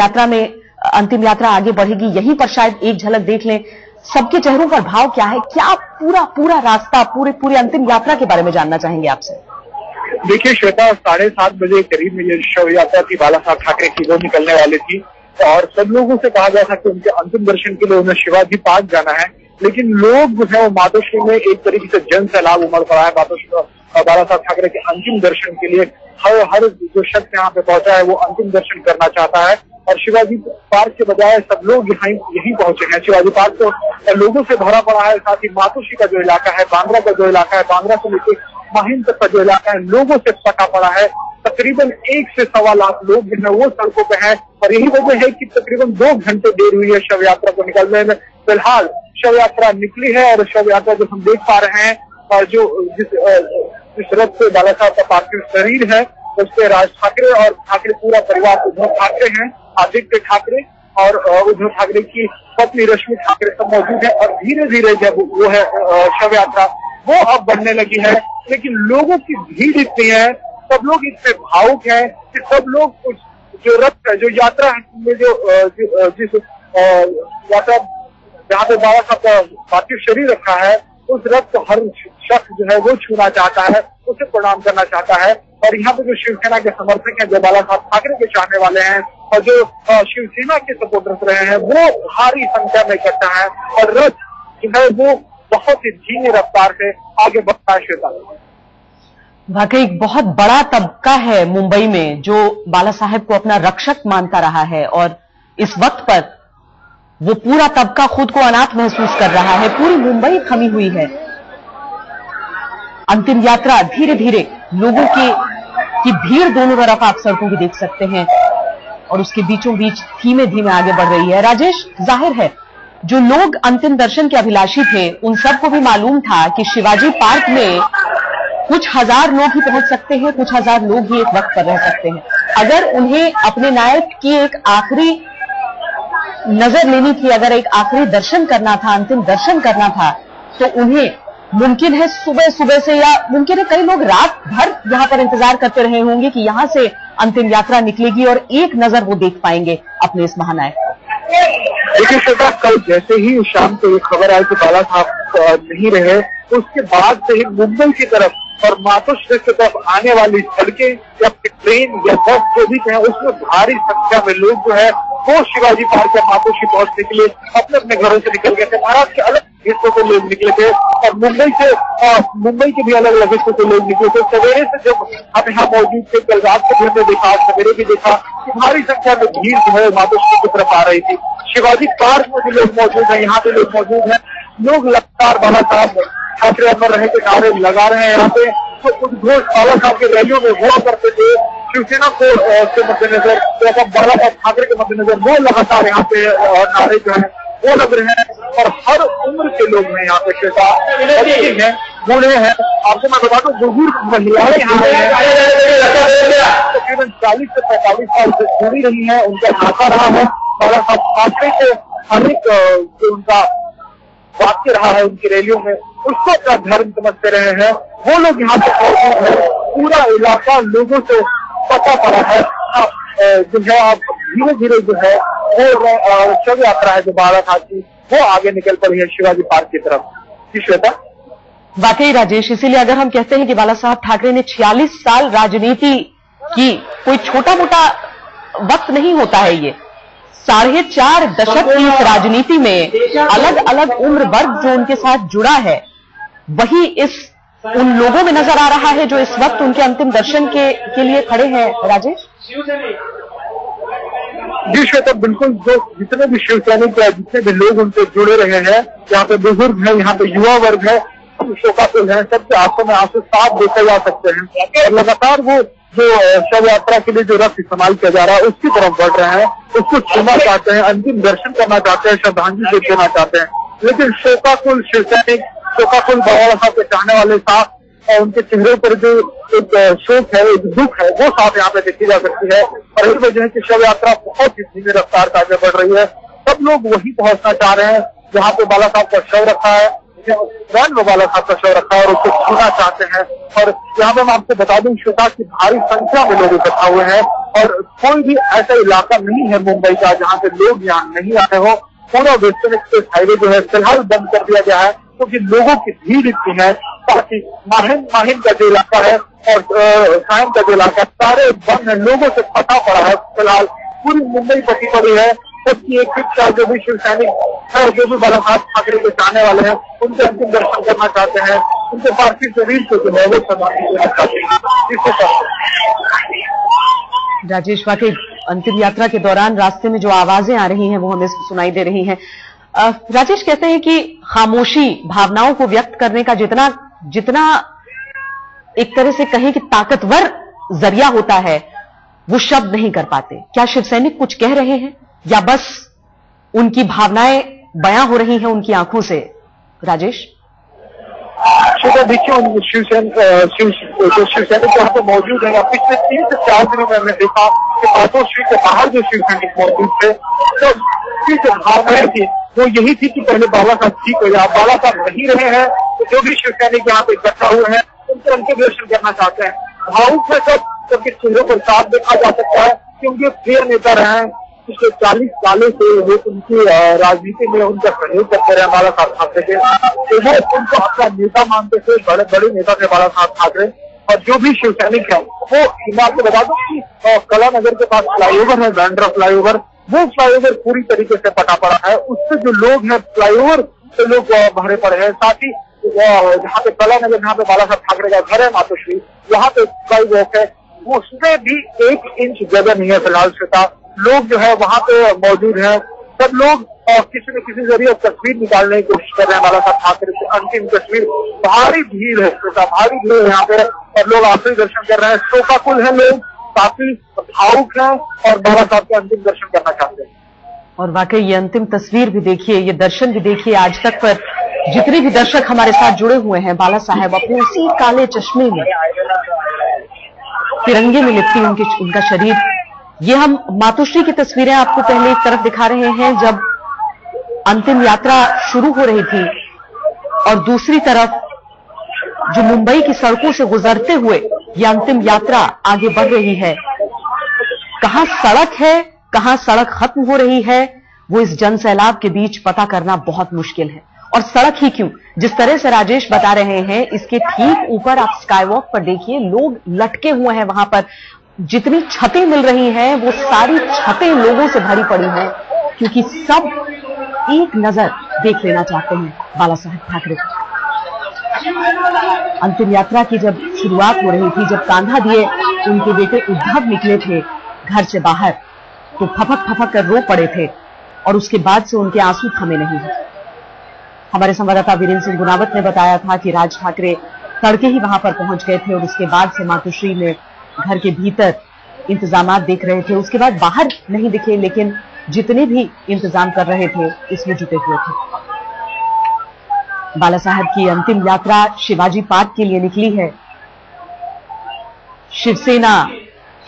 S1: यात्रा आगे बढ़ेगी? यहीं पर शायद एक झलक देख लें, सबके चेहरों पर भाव क्या है? क्या पूरा रास्ता, पूरे अंतिम यात्रा के बारे में जानना चाहेंगे आपसे।
S4: देखिए श्वेता, 7:30 बजे करीब में ये शव यात्रा थी बाला साहब ठाकरे की, वो निकलने वाली थी और सब लोगों से कहा गया था कि उनके अंतिम दर्शन के लिए उन्हें शिवाजी पार्क जाना है। लेकिन लोग जो है वो मातोश्री में एक तरीके से जन सैलाब उमड़ पड़ा है। मातोश्री बाला साहब ठाकरे के अंतिम दर्शन के लिए हर जो शख्स यहाँ पे पहुंचा है वो अंतिम दर्शन करना चाहता है और शिवाजी पार्क के बजाय सब लोग यहीं पहुंचे हैं। शिवाजी पार्क तो लोगों से भरा पड़ा है, साथ ही मातोश्री का जो इलाका है, बांद्रा का जो इलाका है, बांद्रा से लेकर माहिम तक का जो इलाका है, लोगों से सटा पड़ा है। तकरीबन 1 से सवा लाख लोग जो है वो सड़कों पे हैं और यही वजह है कि तकरीबन 2 घंटे देर हुई है शव यात्रा को निकलने में। फिलहाल शव यात्रा निकली है और शव यात्रा जो हम देख पा रहे हैं और जिस रथ से बाला साहब का पार्थिव शरीर है उस पे राज ठाकरे और ठाकरे पूरा परिवार, उद्धव ठाकरे हैं, आदित्य ठाकरे और उद्धव ठाकरे की पत्नी रश्मि ठाकरे सब मौजूद है और धीरे धीरे जब वो है शव यात्रा वो अब बढ़ने लगी है। लेकिन लोगों की भीड़ इतनी है, सब लोग इससे भावुक है कि सब लोग जो रथ जो यात्रा में जिस यात्रा जहाँ पे बाबा साहब का पार्थिव शरीर रखा है, उस रथ को हर शख्स जो है वो छूना चाहता है, उसे प्रणाम करना चाहता है। और यहाँ पे जो शिवसेना के समर्थक हैं, जो बाला साहब ठाकरे के चाहने वाले हैं और जो शिवसेना के सपोर्टर्स रहे हैं, वो भारी संख्या में इकट्ठा है और रथ जो है वो बहुत ही धीमी रफ्तार से आगे बढ़ता है। श्वेता,
S1: वाकई एक बहुत बड़ा तबका है मुंबई में जो बाला साहेब को अपना रक्षक मानता रहा है और इस वक्त पर वो पूरा तबका खुद को अनाथ महसूस कर रहा है। पूरी मुंबई थमी हुई है। अंतिम यात्रा धीरे धीरे लोगों की भीड़ दोनों तरफ आप सड़कों की देख सकते हैं और उसके बीचों बीच धीमे धीमे आगे बढ़ रही है। राजेश, जाहिर है जो लोग अंतिम दर्शन के अभिलाषी थे उन सबको भी मालूम था कि शिवाजी पार्क में कुछ हजार लोग ही पहुंच सकते हैं, कुछ हजार लोग ही एक वक्त पर रह सकते हैं। अगर उन्हें अपने नायक की एक आखिरी नजर लेनी थी, अगर एक आखिरी दर्शन करना था, अंतिम दर्शन करना था, तो उन्हें मुमकिन है सुबह सुबह से या मुमकिन है कई लोग रात भर यहां पर इंतजार करते रहे होंगे कि यहां से अंतिम यात्रा निकलेगी और एक नजर वो देख पाएंगे अपने इस महानायक।
S4: देखिए श्वेता, कल जैसे ही शाम को ये खबर आई कि बाला साहब नहीं रहे, उसके बाद से ही मुंबई की तरफ और मातोश्री की तरफ आने वाली सड़कें या ट्रेन या बस जो भी है, उसमें भारी संख्या में लोग जो है वो शिवाजी पार्क या मातोश्री पहुंचने के लिए अपने अपने घरों से निकल गए थे। महाराष्ट्र के अलग हिस्सों से लोग निकले थे और मुंबई के भी अलग अलग हिस्सों से लोग निकले थे। सवेरे से जब हम यहाँ मौजूद थे, कल रात को भी हमने देखा, सवेरे भी देखा कि भारी संख्या में भीड़ जो है मातोश्री की तरफ आ रही थी। शिवाजी पार्क में भी लोग मौजूद हैं, यहाँ पे लोग मौजूद हैं। लोग लगातार बाला साहब ठाकरे अमर रहे के नारे लगा रहे हैं। यहाँ पे तो उद्घोष बाला साहब के रैलियों में हुआ करते थे। शिवसेना को के मद्देनजर, बाला साहब ठाकरे के मद्देनजर वो लगातार यहाँ पे नारे जो है वो लग रहे हैं और हर उम्र के लोग हैं यहाँ पे। श्वेता, बच्चे हैं, बूढ़े हैं, आपको मैं बता दूं बुजुर्ग महिलाएं यहाँ तकरीबन 40 से 45 साल से जुड़ी रही है। उनका नाता रहा है बाला साहब ठाकरे के हर एक जो उनका वाक्य रहा है उनकी रैलियों में, उसको अपना धर्म समझते रहे हैं। वो लोग यहाँ पे मौजूद है। पूरा इलाका लोगों से पता पड़ा है। जो है आप धीरे धीरे जो है वो शव यात्रा है जो बाला साहब की, वो आगे निकल पड़ी है शिवाजी पार्क की तरफ। जी श्वेता,
S1: वाकई राजेश, इसीलिए अगर हम कहते हैं कि बाला साहब ठाकरे ने 46 साल राजनीति की, कोई छोटा मोटा वक्त नहीं होता है ये। 4.5 दशक की इस राजनीति में अलग अलग उम्र वर्ग जो उनके साथ जुड़ा है, वही उन लोगों में नजर आ रहा है जो इस वक्त उनके अंतिम दर्शन के लिए खड़े हैं। राजेश,
S4: जी श्वेता, बिल्कुल। जो जितने भी शिव सैनिक है, जितने भी लोग उनसे जुड़े रहे हैं, यहाँ पे बुजुर्ग है, यहाँ पे युवा वर्ग है, शोकाकुल है, सबके आंखों में आंसू साफ देखे जा सकते हैं। और लगातार वो जो शव यात्रा के लिए जो रथ इस्तेमाल किया जा रहा है उसकी तरफ बढ़ रहे हैं, उसको छूना चाहते हैं, अंतिम दर्शन करना चाहते हैं, श्रद्धांजलि देना चाहते हैं। लेकिन शोकाकुल शिव सैनिक, शोकाकुल बाला साहब के चाहने वाले साफ और उनके चेहरे पर जो एक शोक है, एक दुख है, वो साफ यहाँ पे देखी जा सकती है। और इस वजह से शव यात्रा बहुत ही धीमी रफ्तार से आगे बढ़ रही है। सब लोग वही पहुंचना चाह रहे हैं जहाँ पे बाला साहब का शव रखा है, बाला साहब का शव रखा है और उसको छूना चाहते हैं। और यहाँ पे मैं आपको बता दूं श्वेता की भारी संख्या में लोग इकट्ठा हुए हैं और कोई भी ऐसा इलाका नहीं है मुंबई का जहाँ पे लोग यहाँ नहीं आए हो। पूरा वेस्टर्न एक्सप्रेस हाईवे जो है फिलहाल बंद कर दिया गया है क्योंकि लोगों की भीड़ इतनी है। ताकि माहिम का जो इलाका है और सायम का जो इलाका है सारे बंद है, लोगों से फटा पड़ा है। फिलहाल पूरी मुंबई फटी पड़ी है। उसकी एक शिक्षा जो भी शिव सैनिक है, जो भी बाला साहब ठाकरे के चाहने वाले हैं, उनके अंतिम दर्शन करना चाहते हैं, उनके पार्थिव शरीर को जो है वो श्रद्धांजलि देना चाहते हैं।
S1: राजेश, वाकई अंतिम यात्रा के दौरान रास्ते में जो आवाजें आ रही हैं वो हमें सुनाई दे रही हैं। राजेश कहते हैं कि खामोशी भावनाओं को व्यक्त करने का जितना एक तरह से कहें कि ताकतवर जरिया होता है, वो शब्द नहीं कर पाते। क्या शिव सैनिक कुछ कह रहे हैं या बस उनकी भावनाएं बयां हो रही हैं उनकी आंखों से? राजेश,
S4: देखिए शिव सैनिक यहाँ पे मौजूद है। पिछले 3 से 4 दिनों में हमने देखा कि मातोश्री के बाहर जो शिव सैनिक मौजूद थे, तो जो भावनाएं थी वो यही थी कि पहले बाला साहब ठीक हो जाए। बाला साहब नहीं रहे हैं तो जो भी शिव सैनिक यहाँ पे इकट्ठा हुए हैं उनके अंतिम दर्शन करना चाहते हैं। भावुक है सबके चेहरों पर साफ देखा जा सकता है कि उनके प्रिय नेता रहे हैं, पिछले 40 सालों से वो उनकी राजनीति में उनका सहयोग करते रहे बाला साहब ठाकरे के, तो वो उनको अपना नेता मानते थे, बड़े बड़े नेता थे बाला साहब ठाकरे। और जो भी शिव सैनिक है वो, मैं आपको बता दूं कि कलानगर के पास फ्लाईओवर है, बैंड्रा फ्लाईओवर, वो फ्लाईओवर पूरी तरीके से पटा पड़ा है। उससे जो लोग हैं फ्लाईओवर से लोग भरे पड़े हैं। साथ ही जहाँ पे कलानगर, जहाँ पे बाला साहब ठाकरे का घर है मातोश्री, वहाँ पे स्काई वॉक है, उसमें भी 1 इंच जगह नहीं है फिलहाल श्वेता। लोग जो है वहाँ पे मौजूद हैं, सब लोग किसी न किसी जरिए तस्वीर निकालने की कोशिश कर रहे हैं बाला साहब ठाकरे की अंतिम तस्वीर। भारी भीड़ है श्वेता, भारी भीड़ है यहाँ पे, और लोग आखिरी दर्शन कर रहे हैं। शोकाकुल है, लोग काफी भावुक हैं और बाला साहब के अंतिम दर्शन करना चाहते हैं।
S1: और वाकई ये अंतिम तस्वीर भी देखिए, ये दर्शन भी देखिए। आज तक पर जितने भी दर्शक हमारे साथ जुड़े हुए हैं, बाला साहब अपने उसी काले चश्मे में, तिरंगे में लिपटी उनका शरीर। ये हम मातोश्री की तस्वीरें आपको पहले एक तरफ दिखा रहे हैं जब अंतिम यात्रा शुरू हो रही थी, और दूसरी तरफ जो मुंबई की सड़कों से गुजरते हुए ये अंतिम यात्रा आगे बढ़ रही है। कहां सड़क है, कहां सड़क खत्म हो रही है, वो इस जन सैलाब के बीच पता करना बहुत मुश्किल है। और सड़क ही क्यों, जिस तरह से राजेश बता रहे हैं, इसके ठीक ऊपर आप स्काईवॉक पर देखिए, लोग लटके हुए हैं वहां पर। जितनी छतें मिल रही हैं वो सारी छतें लोगों से भरी पड़ी हैं, क्योंकि सब एक नजर देख लेना चाहते हैं बाला साहब ठाकरे को। अंतिम यात्रा की जब शुरुआत हो रही थी, जब कांधा दिए उनके बेटे उद्धव निकले थे घर से बाहर, तो फपक फपक कर रो पड़े थे, और उसके बाद से उनके आंसू थमे नहीं हैं। हमारे संवाददाता वीरेंद्र सिंह गुनावत ने बताया था कि राज ठाकरे तड़के ही वहां पर पहुंच गए थे, और उसके बाद से मातोश्री में घर के भीतर इंतजामात देख रहे थे। उसके बाद बाहर नहीं दिखे, लेकिन जितने भी इंतजाम कर रहे थे इसमें जुटे हुए थे। बाला साहब की अंतिम यात्रा शिवाजी पार्क के लिए निकली है। शिवसेना,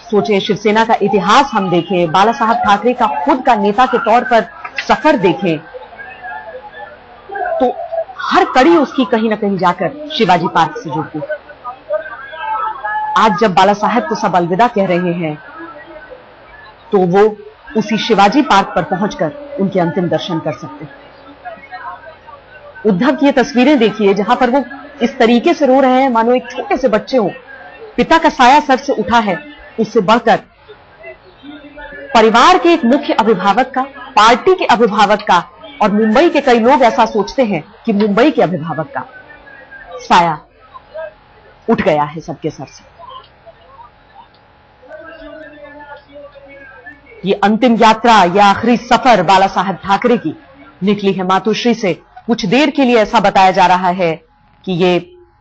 S1: सोचे शिवसेना का इतिहास हम देखें, बाला साहब ठाकरे का खुद का नेता के तौर पर सफर देखें, तो हर कड़ी उसकी कहीं ना कहीं जाकर शिवाजी पार्क से जुड़ती। आज जब बाला साहब को सब अलविदा कह रहे हैं, तो वो उसी शिवाजी पार्क पर पहुंचकर उनके अंतिम दर्शन कर सकते हैं। उद्धव की ये तस्वीरें देखिए, जहां पर वो इस तरीके से रो रहे हैं मानो एक छोटे से बच्चे हो। पिता का साया सर से उठा है, उससे बढ़कर परिवार के एक मुख्य अभिभावक का, पार्टी के अभिभावक का, और मुंबई के कई लोग ऐसा सोचते हैं कि मुंबई के अभिभावक का साया उठ गया है सबके सर से। ये अंतिम यात्रा, ये आखिरी सफर बाला साहब ठाकरे की निकली है मातोश्री से। कुछ देर के लिए ऐसा बताया जा रहा है कि ये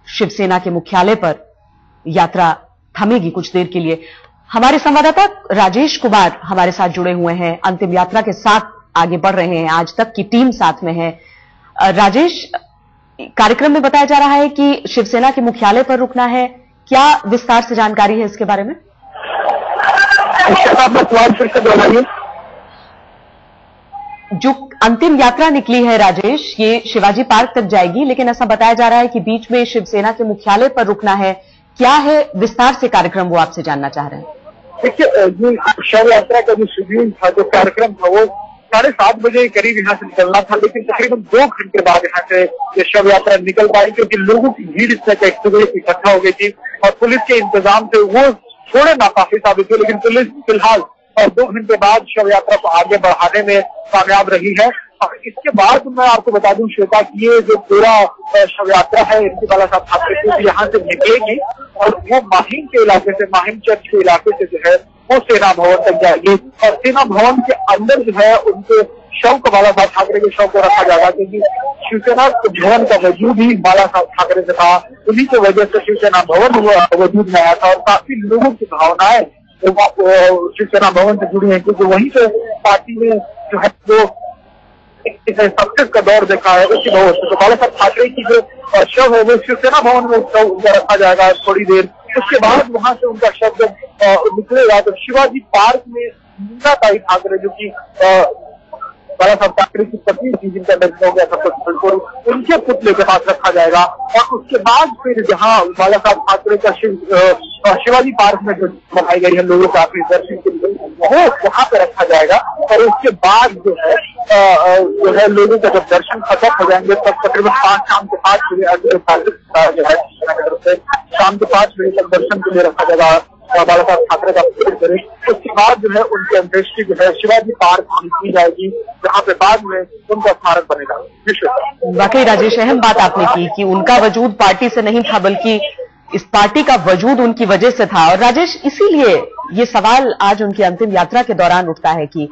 S1: शिवसेना के मुख्यालय पर यात्रा थमेगी कुछ देर के लिए। हमारे संवाददाता राजेश कुमार हमारे साथ जुड़े हुए हैं, अंतिम यात्रा के साथ आगे बढ़ रहे हैं, आज तक की टीम साथ में है। राजेश, कार्यक्रम में बताया जा रहा है कि शिवसेना के मुख्यालय पर रुकना है, क्या विस्तार से जानकारी है इसके बारे में? जो अंतिम यात्रा निकली है राजेश, ये शिवाजी पार्क तक जाएगी, लेकिन ऐसा बताया जा रहा है कि बीच में शिवसेना के मुख्यालय पर रुकना है। क्या है विस्तार से कार्यक्रम, वो आपसे जानना चाह रहे हैं।
S4: देखिए, शव यात्रा का जो शेड्यूल था, जो कार्यक्रम था, वो 7:30 बजे करीब यहाँ से निकलना था, लेकिन तकरीबन 2 घंटे बाद यहाँ से ये शव यात्रा निकल पाई, क्योंकि लोगों की भीड़ इस तरह इकट्ठा हो गई थी और पुलिस के इंतजाम से वो थोड़े नाकाफी साबित हुए। लेकिन पुलिस फिलहाल 2 घंटे बाद शव यात्रा को आगे बढ़ाने में कामयाब रही है। और इसके बाद मैं आपको बता दूं श्वेता कि ये जो पूरा शव यात्रा है इनकी बाला साहब ठाकरे की यहाँ से निकलेगी और वो माहिम के इलाके से, माहिम चर्च के इलाके से जो है वो सेना भवन तक जाएगी। और सेना भवन के अंदर जो है उनके शव को, बाला साहब ठाकरे के शव को रखा जाएगा, क्योंकि शिवसेना भवन का वजूद ही बाला साहब ठाकरे से था। उन्हीं की वजह से शिवसेना भवन वजूद में आया था और काफी लोगों की भावनाएं शिवसेना भवन से जुड़ी है, क्योंकि वहीं से पार्टी में जो है वो सक्सेस का दौर देखा है उसी भवन से। तो बाला साहब ठाकरे की जो शव है वो शिवसेना भवन में रखा जाएगा थोड़ी देर। उसके बाद वहां से उनका शव जब निकलेगा तो शिवाजी पार्क में मीनाताई ठाकरे, जो कि बाला साहब ठाकरे की पत्नी थी जिनका निधन हो गया था बिल्कुल, उनके पुतले के पास रखा जाएगा। और उसके बाद फिर जहां बाला साहब ठाकरे का शिवाजी पार्क में जो बनाई गई है लोगों का आखिरी दर्शन के लिए, वो वहां पे रखा जाएगा। और उसके बाद जो है लोगों का जब दर्शन खत्म हो जाएंगे तब तकरीबन शाम के 5 बजे जो है शाम के 5 बजे तक दर्शन के लिए रखा जाएगा बाला साहब ठाकरे का। उसके बाद जो है उनकी अंत्येष्टि जो है शिवाजी पार्क में की जाएगी, जहाँ पे बाद में उनका स्मारक बनेगा।
S1: वाकई राजेश, अहम बात आपने की कि उनका वजूद पार्टी से नहीं था बल्कि इस पार्टी का वजूद उनकी वजह से था। और राजेश, इसीलिए ये सवाल आज उनकी अंतिम यात्रा के दौरान उठता है कि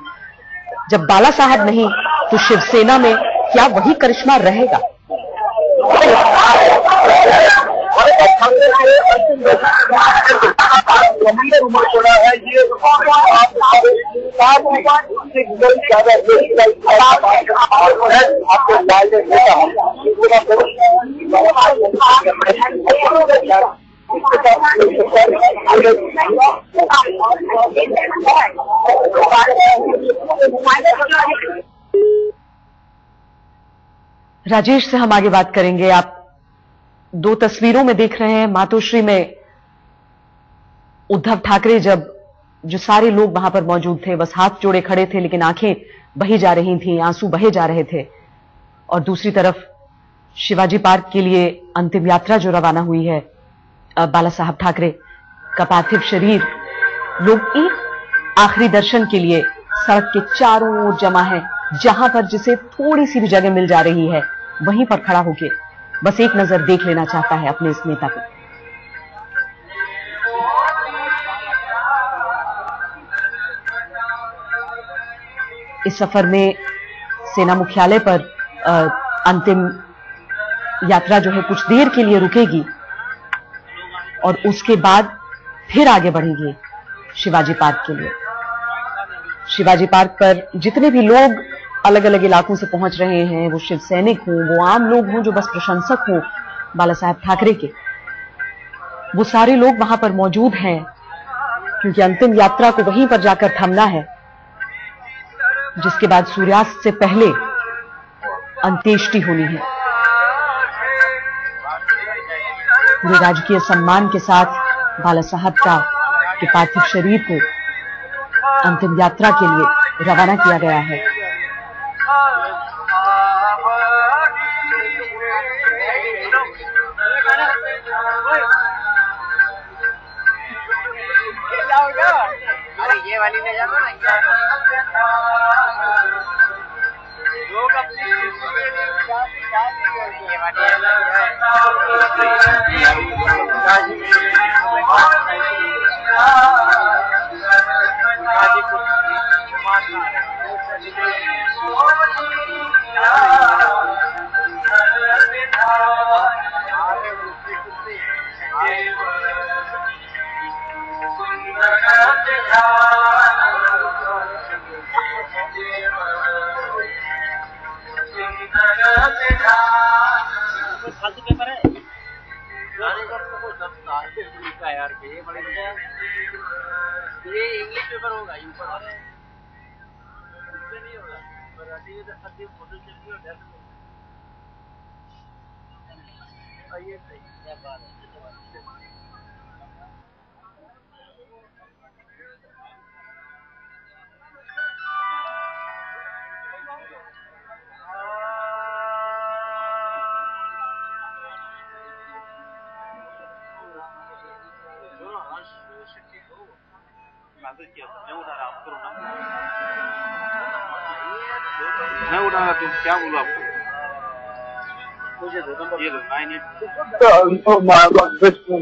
S1: जब बाला साहब नहीं तो शिवसेना में क्या वही करिश्मा रहेगा? राजेश से हम आगे बात करेंगे। आप 2 तस्वीरों में देख रहे हैं, मातोश्री में उद्धव ठाकरे जब जो सारे लोग वहां पर मौजूद थे बस हाथ जोड़े खड़े थे, लेकिन आंखें बही जा रही थीं, आंसू बहे जा रहे थे। और दूसरी तरफ शिवाजी पार्क के लिए अंतिम यात्रा जो रवाना हुई है, बाला साहब ठाकरे का पार्थिव शरीर, लोग एक आखिरी दर्शन के लिए सड़क के चारों ओर जमा है। जहां पर जिसे थोड़ी सी भी जगह मिल जा रही है वहीं पर खड़ा होके बस एक नजर देख लेना चाहता है अपने इस नेता को। इस सफर में सेना मुख्यालय पर अंतिम यात्रा जो है कुछ देर के लिए रुकेगी और उसके बाद फिर आगे बढ़ेगी शिवाजी पार्क के लिए। शिवाजी पार्क पर जितने भी लोग अलग अलग इलाकों से पहुंच रहे हैं, वो शिव सैनिक हों, वो आम लोग हों जो बस प्रशंसक हों बाला साहब ठाकरे के, वो सारे लोग वहां पर मौजूद हैं क्योंकि अंतिम यात्रा को वहीं पर जाकर थमना है, जिसके बाद सूर्यास्त से पहले अंत्येष्टि होनी है। पूरे राजकीय सम्मान के साथ बाला साहब के पार्थिव शरीर को अंतिम यात्रा के लिए रवाना किया गया है।
S5: ये वाली ले जाओ ना, लोग अपनी ये फालतू पेपर है यार, ये इंग्लिश पेपर होगा, ऊपर नहीं होगा, फोटो चलती और ये सही क्या बात है। मैं उठा रहा, तुम क्या बोलो आपको?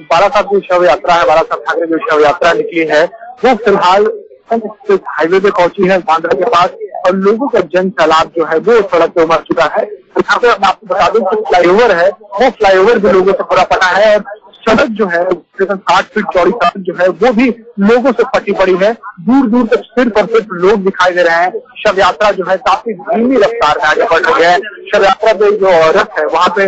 S4: बाला साहब की शव यात्रा है, बाला साहब ठाकरे की शव यात्रा निकली है, वो फिलहाल हाईवे पे पहुंची है बांद्रा के पास और लोगों का जन सैलाब जो है वो सड़क पे उमड़ चुका है। यहाँ पे मैं आपको बता दूं कि फ्लाईओवर है, वो फ्लाईओवर भी लोगों से पूरा पटा है और सड़क जो है 60 फीट चौड़ी सड़क जो है वो भी लोगों से पटी पड़ी है। दूर दूर तक सिर्फ और सिर्फ लोग दिखाई दे रहे हैं। शव यात्रा जो है काफी धीमी रफ्तार में आगे बढ़ रही है। शव यात्रा पे जो रथ है वहाँ पे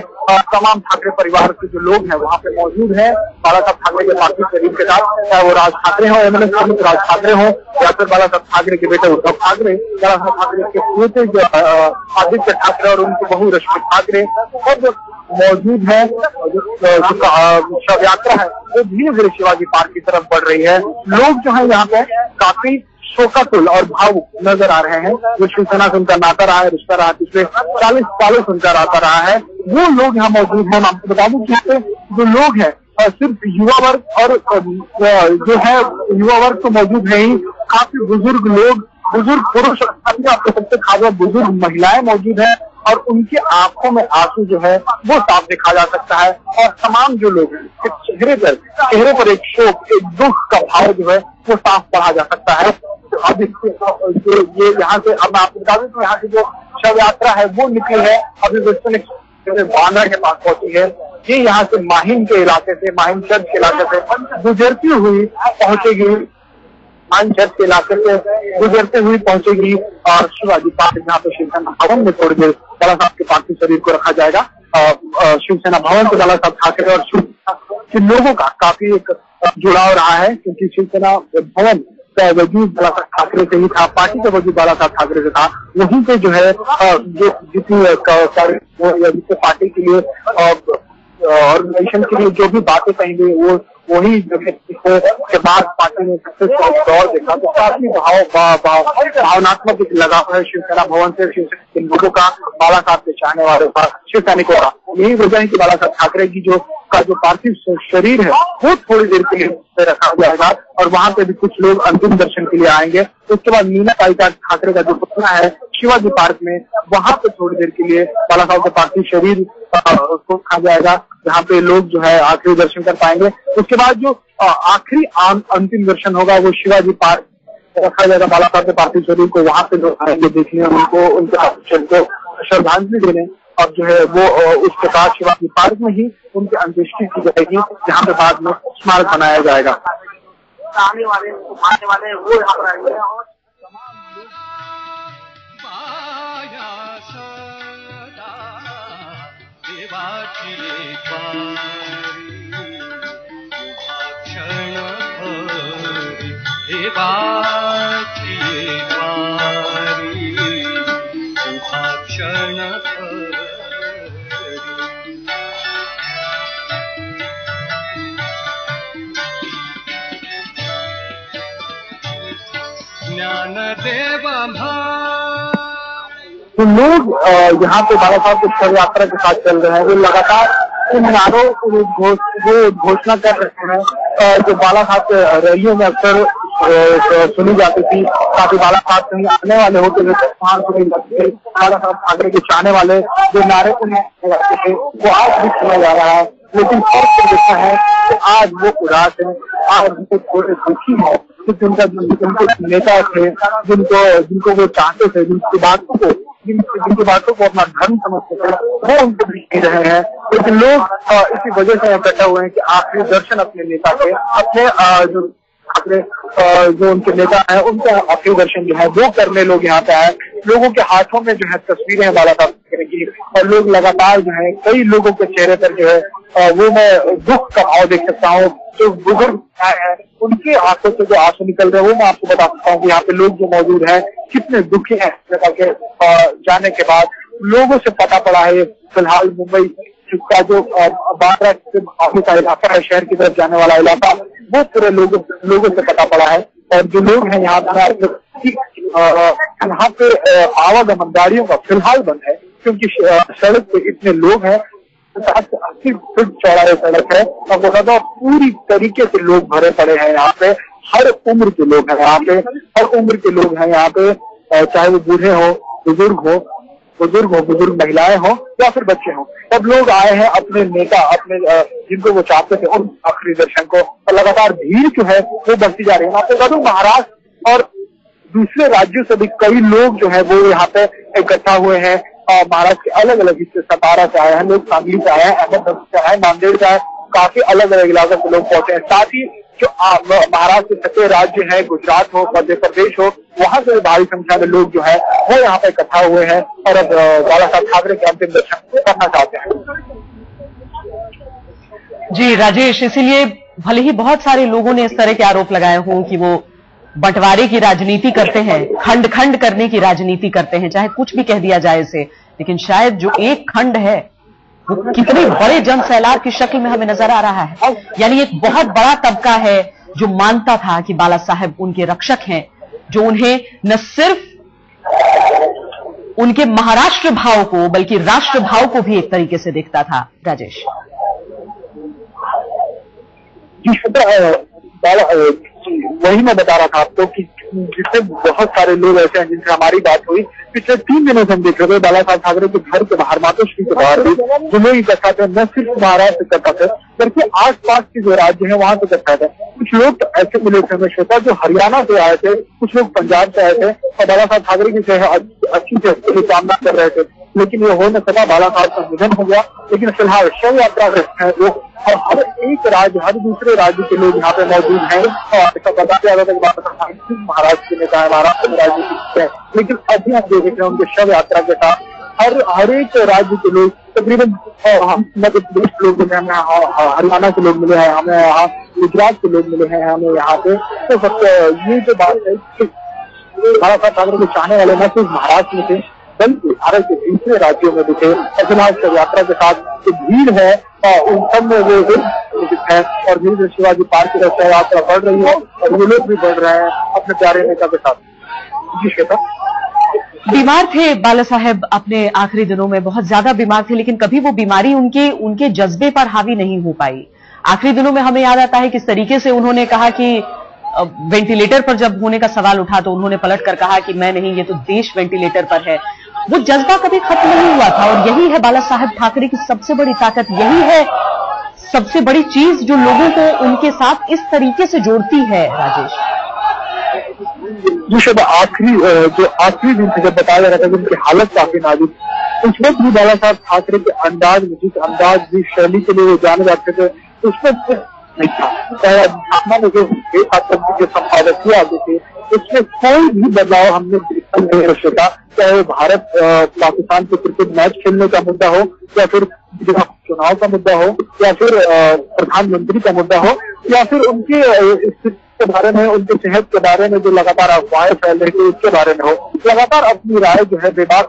S4: तमाम ठाकरे परिवार के जो लोग हैं वहाँ पे मौजूद हैं बाला साहब ठाकरे के पार्थिव शरीर के साथ, चाहे वो राज ठाकरे हो, एमएलए राज ठाकरे हो या फिर बाला साहब ठाकरे के बेटे उद्धव ठाकरे, बाला साहब ठाकरे के बेटे जो आदित्य ठाकरे और उनकी बहू रश्मि ठाकरे सब मौजूद है। शव यात्रा है वो धीरे धीरे शिवाजी पार्क की तरफ बढ़ रही है। लोग जो है यहाँ पे काफी शोकाकुल और भावुक नजर आ रहे हैं। जो शिवसेना से उनका नाता रहा है, रिश्ता रहा, पिछले 40 सालों से उनका नाता रहा है, वो लोग यहाँ मौजूद हैं। मैं आपको बता दूं कि जो लोग हैं सिर्फ युवा वर्ग और जो है युवा वर्ग तो मौजूद है ही, काफी बुजुर्ग लोग, बुजुर्ग पुरुष, आपको सबसे खास बुजुर्ग महिलाएं मौजूद है और उनकी आंखों में आंसू जो है वो साफ देखा जा सकता है। और तमाम जो लोग हैं चेहरे पर एक शोक, एक दुख का भाव जो है वो साफ पढ़ा जा सकता है। तो अब ये यहाँ से, अब मैं आपको बता दूं तो यहाँ से जो शव यात्रा है वो निकली है, अभी वेस्टर्न बांद्रा के पास पहुंची है। ये यहाँ से माहिम के इलाके से, माहिम चर्च के इलाके से गुजरती हुई पहुंचेगी, माहिम चर्च के इलाके से गुजरते हुई पहुंचेगी और शिवाजी पार्क, जहाँ पे शिवसेना भवन में थोड़ी देर बाला साहब के पार्थिव शरीर को रखा जाएगा। शिवसेना भवन से बाला साहब ठाकरे और शिवसेना के लोगों का काफी एक जुड़ाव रहा है, क्योंकि शिवसेना भवन का वजूद बाला साहब ठाकरे से ही था, पार्टी का वजूद बाला साहब ठाकरे से था। वहीं पे जो है जो जितनी पार्टी के लिए ऑर्गेनाइजेशन के लिए जो भी बातें कहेंगे वो वही के बाद पार्टी ने सबसे दौर देखा। तो काफी भावनात्मक लगाव है शिवसेना भवन से शिवसेना के लोगों का बाला साहब के चाहने वालों का, शिव सैनिकों का। यही वजह है कि बाला साहब ठाकरे की जो पार्थिव शरीर है वो थोड़ी देर के लिए रखा जाएगा और वहां पे भी कुछ लोग अंतिम दर्शन के लिए आएंगे। उसके बाद मीना पालिका ठाकरे का जो पुतला है शिवाजी पार्क में, वहां पे थोड़ी देर के लिए बाला साहब का पार्थिव शरीर उसको रखा जाएगा, जहाँ पे लोग जो है आखिरी दर्शन कर पाएंगे। उसके बाद जो आखिरी अंतिम दर्शन होगा वो शिवाजी पार्क रखा जाएगा बाला साहब के पार्थिव शरीर को। वहां पे लोग आएंगे देखने, उनको उनके श्रद्धांजलि देने और जो है वो उस प्रकार शिवाजी पार्क में ही उनकी अंत्येष्टि की जाएगी, जहाँ पे बाद में स्मारक बनाया जाएगा।
S5: आने वाले वो यहाँ पर आएंगे और
S4: तो लोग यहाँ पे बाला साहब के शव यात्रा के साथ चल रहे हैं, वो लगातार इन नारों को घोषणा कर रहे हैं जो बाला साहब के रैलियों में अक्सर सुनी जाती थी। काफी बाला साहब कहीं आने वाले होते हुए सुनी जाती थी, बाला साहब ठाकरे के चाहने वाले जो नारे लगाते थे वो आज भी सुना जा रहा है। लेकिन फर्क देखा है कि आज वो उदास है, आज उनको थोड़े दुखी है, क्योंकि उनके नेता थे जिनको वो चाहते थे, जिनकी बातों को अपना धर्म समझते थे, वो उनके बीच नहीं रहे हैं। लेकिन लोग इसी वजह से इकट्ठा हुए हैं कि आखिरी दर्शन अपने नेता के, अपने जो उनके नेता हैं उनका आखिरी दर्शन जो है वो करने लोग यहाँ पे आए। लोगों के हाथों में जो है तस्वीरें हैं बाला साहब की, और लोग लगातार जो है कई लोगों के चेहरे पर जो है वो मैं दुख का भाव देख सकता हूँ। जो बुजुर्ग हैं उनकी आंखों से जो आंसू निकल रहे हैं वो मैं आपको बता सकता हूँ कि यहाँ पे लोग जो मौजूद हैं कितने दुखी हैं। के जाने के बाद लोगों से पता पड़ा है, फिलहाल मुंबई का जो बांद्रा का इलाका है, शहर की तरफ जाने वाला इलाका, वो पूरे लोगों से पता पड़ा है। और जो लोग हैं यहाँ पे आवागमन गाड़ियों का फिलहाल बंद है, क्योंकि सड़क पे इतने लोग हैं, 80 फीट चौड़ा ये सड़क है और बताता पूरी तरीके से लोग भरे पड़े हैं यहाँ पे। हर उम्र के लोग हैं यहाँ पे, हर उम्र के लोग हैं यहाँ पे, चाहे वो बूढ़े हो, बुजुर्ग महिलाएं हो या फिर बच्चे हो, सब लोग आए हैं अपने नेता, अपने जिनको वो चाहते थे उन आखिरी दर्शन को। और लगातार भीड़ जो है वो बढ़ती जा रही है। आपको बता दूं महाराष्ट्र और दूसरे राज्यों से भी कई लोग जो है वो यहाँ पे इकट्ठा हुए हैं। महाराष्ट्र के अलग अलग हिस्से, सतारा से आए हैं लोग, सांगली से आए हैं, अहमदनगर से आए, नांदेड़ से आए, काफी अलग अलग इलाकों से लोग पहुंचे हैं। साथ ही जो महाराष्ट्र के सटे राज्य है, गुजरात हो, मध्य प्रदेश हो, वहां से भारी संख्या में लोग जो है वो यहाँ पे इकट्ठा हुए हैं और अब बाला साहब ठाकरे के अंतिम दर्शन करना चाहते हैं।
S1: जी राजेश, इसीलिए भले ही बहुत सारे लोगों ने इस तरह के आरोप लगाए हों कि वो बंटवारे की राजनीति करते हैं, खंड खंड करने की राजनीति करते हैं, चाहे कुछ भी कह दिया जाए इसे, लेकिन शायद जो एक खंड है वो कितने बड़े जन सैलाब की शक्ल में हमें नजर आ रहा है। यानी एक बहुत बड़ा तबका है जो मानता था कि बाला साहब उनके रक्षक हैं, जो उन्हें न सिर्फ उनके महाराष्ट्र भाव को बल्कि राष्ट्र भाव को भी एक तरीके से देखता था। राजेश
S4: वही मैं बता रहा था आपको कि जिससे बहुत सारे लोग ऐसे हैं जिनसे हमारी बात हुई। पिछले 3 दिनों से हम देख रहे थे बाला साहब ठाकरे के घर के बाहर, मातोश्री के बाहर भी जो लोग इकट्ठा थे, न सिर्फ महाराष्ट्र इकट्ठा थे बल्कि आसपास के जो राज्य है वहां से इकट्ठा थे। कुछ लोग तो ऐसे मिले थे हमें श्वेता जो हरियाणा से आए थे, कुछ लोग पंजाब से आए थे और बाला साहब ठाकरे की अच्छी से कामना कर रहे थे, लेकिन ये हो न सका। बाला साहब का निधन हो गया। लेकिन फिलहाल शव यात्रा है वो, और हर एक राज्य, हर दूसरे राज्य के लोग यहाँ पे मौजूद हैं। और ऐसा पता चला था कि बाला साहब महाराष्ट्र के नेता है, महाराष्ट्र में राजनीति है, लेकिन अभी हम देख रहे हैं उनके शव यात्रा के साथ हर एक राज्य के लोग, तकरीबन हम मध्य प्रदेश के लोग मिले हैं, हरियाणा के लोग मिले हैं हमें, यहाँ गुजरात के लोग मिले हैं हमें यहाँ पे। तो सबसे ये जो बात है बाला साहब ठाकरे के चाहने वाले न सिर्फ महाराष्ट्र में थे बल्कि भारत के दूसरे राज्यों में भी थे। और फिलहाल शव यात्रा के साथ जो भीड़ है उन सब में वो है और धीरे धीरे शिवाजी पार्क की शव यात्रा बढ़ रही है और वो लोग भी बढ़ रहे हैं अपने प्यारे नेता के साथ। जी श्वेता,
S1: बीमार थे बाला साहब अपने आखिरी दिनों में, बहुत ज्यादा बीमार थे, लेकिन कभी वो बीमारी उनके जज्बे पर हावी नहीं हो पाई। आखिरी दिनों में हमें याद आता है किस तरीके से उन्होंने कहा कि वेंटिलेटर पर जब होने का सवाल उठा तो उन्होंने पलट कर कहा कि मैं नहीं, ये तो देश वेंटिलेटर पर है। वो जज्बा कभी खत्म नहीं हुआ था और यही है बाला साहब ठाकरे की सबसे बड़ी ताकत, यही है सबसे बड़ी चीज जो लोगों को उनके साथ इस तरीके से जोड़ती है। राजेश
S4: जी शब, आखिरी दिन से जब बताया जा रहा था कि उनकी हालत काफी नाजुक, उस वक्त भी बाला साहब ठाकरे के अंदाज में, जिस अंदाज जिस शैली के लिए वो जाने जाते थे उसमें नहीं था। जो संपादकीय आगे थे उसमें कोई भी बदलाव हमने देखा नहीं रहा, चाहे वो भारत पाकिस्तान के क्रिकेट मैच खेलने का मुद्दा हो या फिर चुनाव का मुद्दा हो या फिर प्रधानमंत्री का मुद्दा हो या फिर उनके स्थिति के बारे में, उनके सेहत के बारे में जो लगातार अफवाहें फैल रही थी उसके बारे में हो। लगातार अपनी राय जो है बेबाक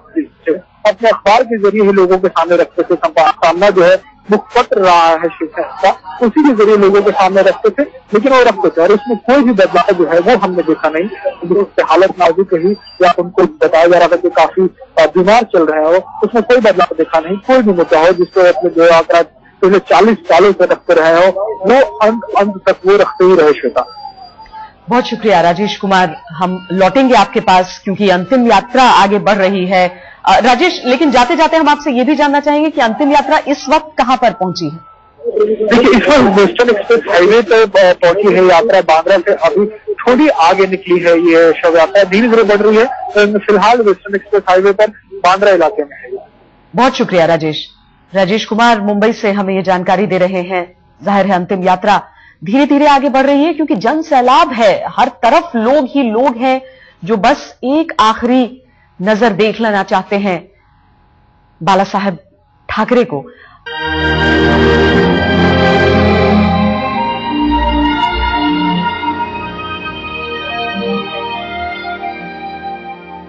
S4: अपने अखबार के जरिए ही लोगों के सामने रखते थे। सामना जो है मुखपत्र रहा है शिवसेना का, उसी के जरिए लोगों के सामने रखते थे, लेकिन वो रखते थे और उसमें कोई भी बदलाव जो है वो हमने देखा नहीं। जो उसकी हालत नाजुक रही या उनको बताया जा रहा था कि काफी बीमार चल रहे हो, उसमें कोई बदलाव देखा नहीं। कोई भी मुद्दा हो जिसको अपने जो आंकड़ा पिछले 40 सालों से रखते रहे हो वो अंत तक वो रखते ही रहे। श्वेता,
S1: बहुत शुक्रिया राजेश कुमार, हम लौटेंगे आपके पास क्योंकि अंतिम यात्रा आगे बढ़ रही है। राजेश, लेकिन जाते जाते हम आपसे ये भी जानना चाहेंगे कि अंतिम यात्रा इस वक्त कहां पर पहुंची है?
S4: देखिए, इस वक्त वेस्टर्न एक्सप्रेस हाईवे पर पहुंची है यात्रा। बांद्रा से अभी थोड़ी आगे निकली है ये शव यात्रा, धीरे धीरे बढ़ रही है। तो फिलहाल वेस्टर्न एक्सप्रेस हाईवे पर बांद्रा इलाके में है।
S1: बहुत शुक्रिया राजेश। राजेश कुमार मुंबई से हमें ये जानकारी दे रहे हैं। जाहिर है अंतिम यात्रा धीरे धीरे आगे बढ़ रही है क्योंकि जन सैलाब है, हर तरफ लोग ही लोग हैं जो बस एक आखिरी नजर देख लेना चाहते हैं बाला साहब ठाकरे को।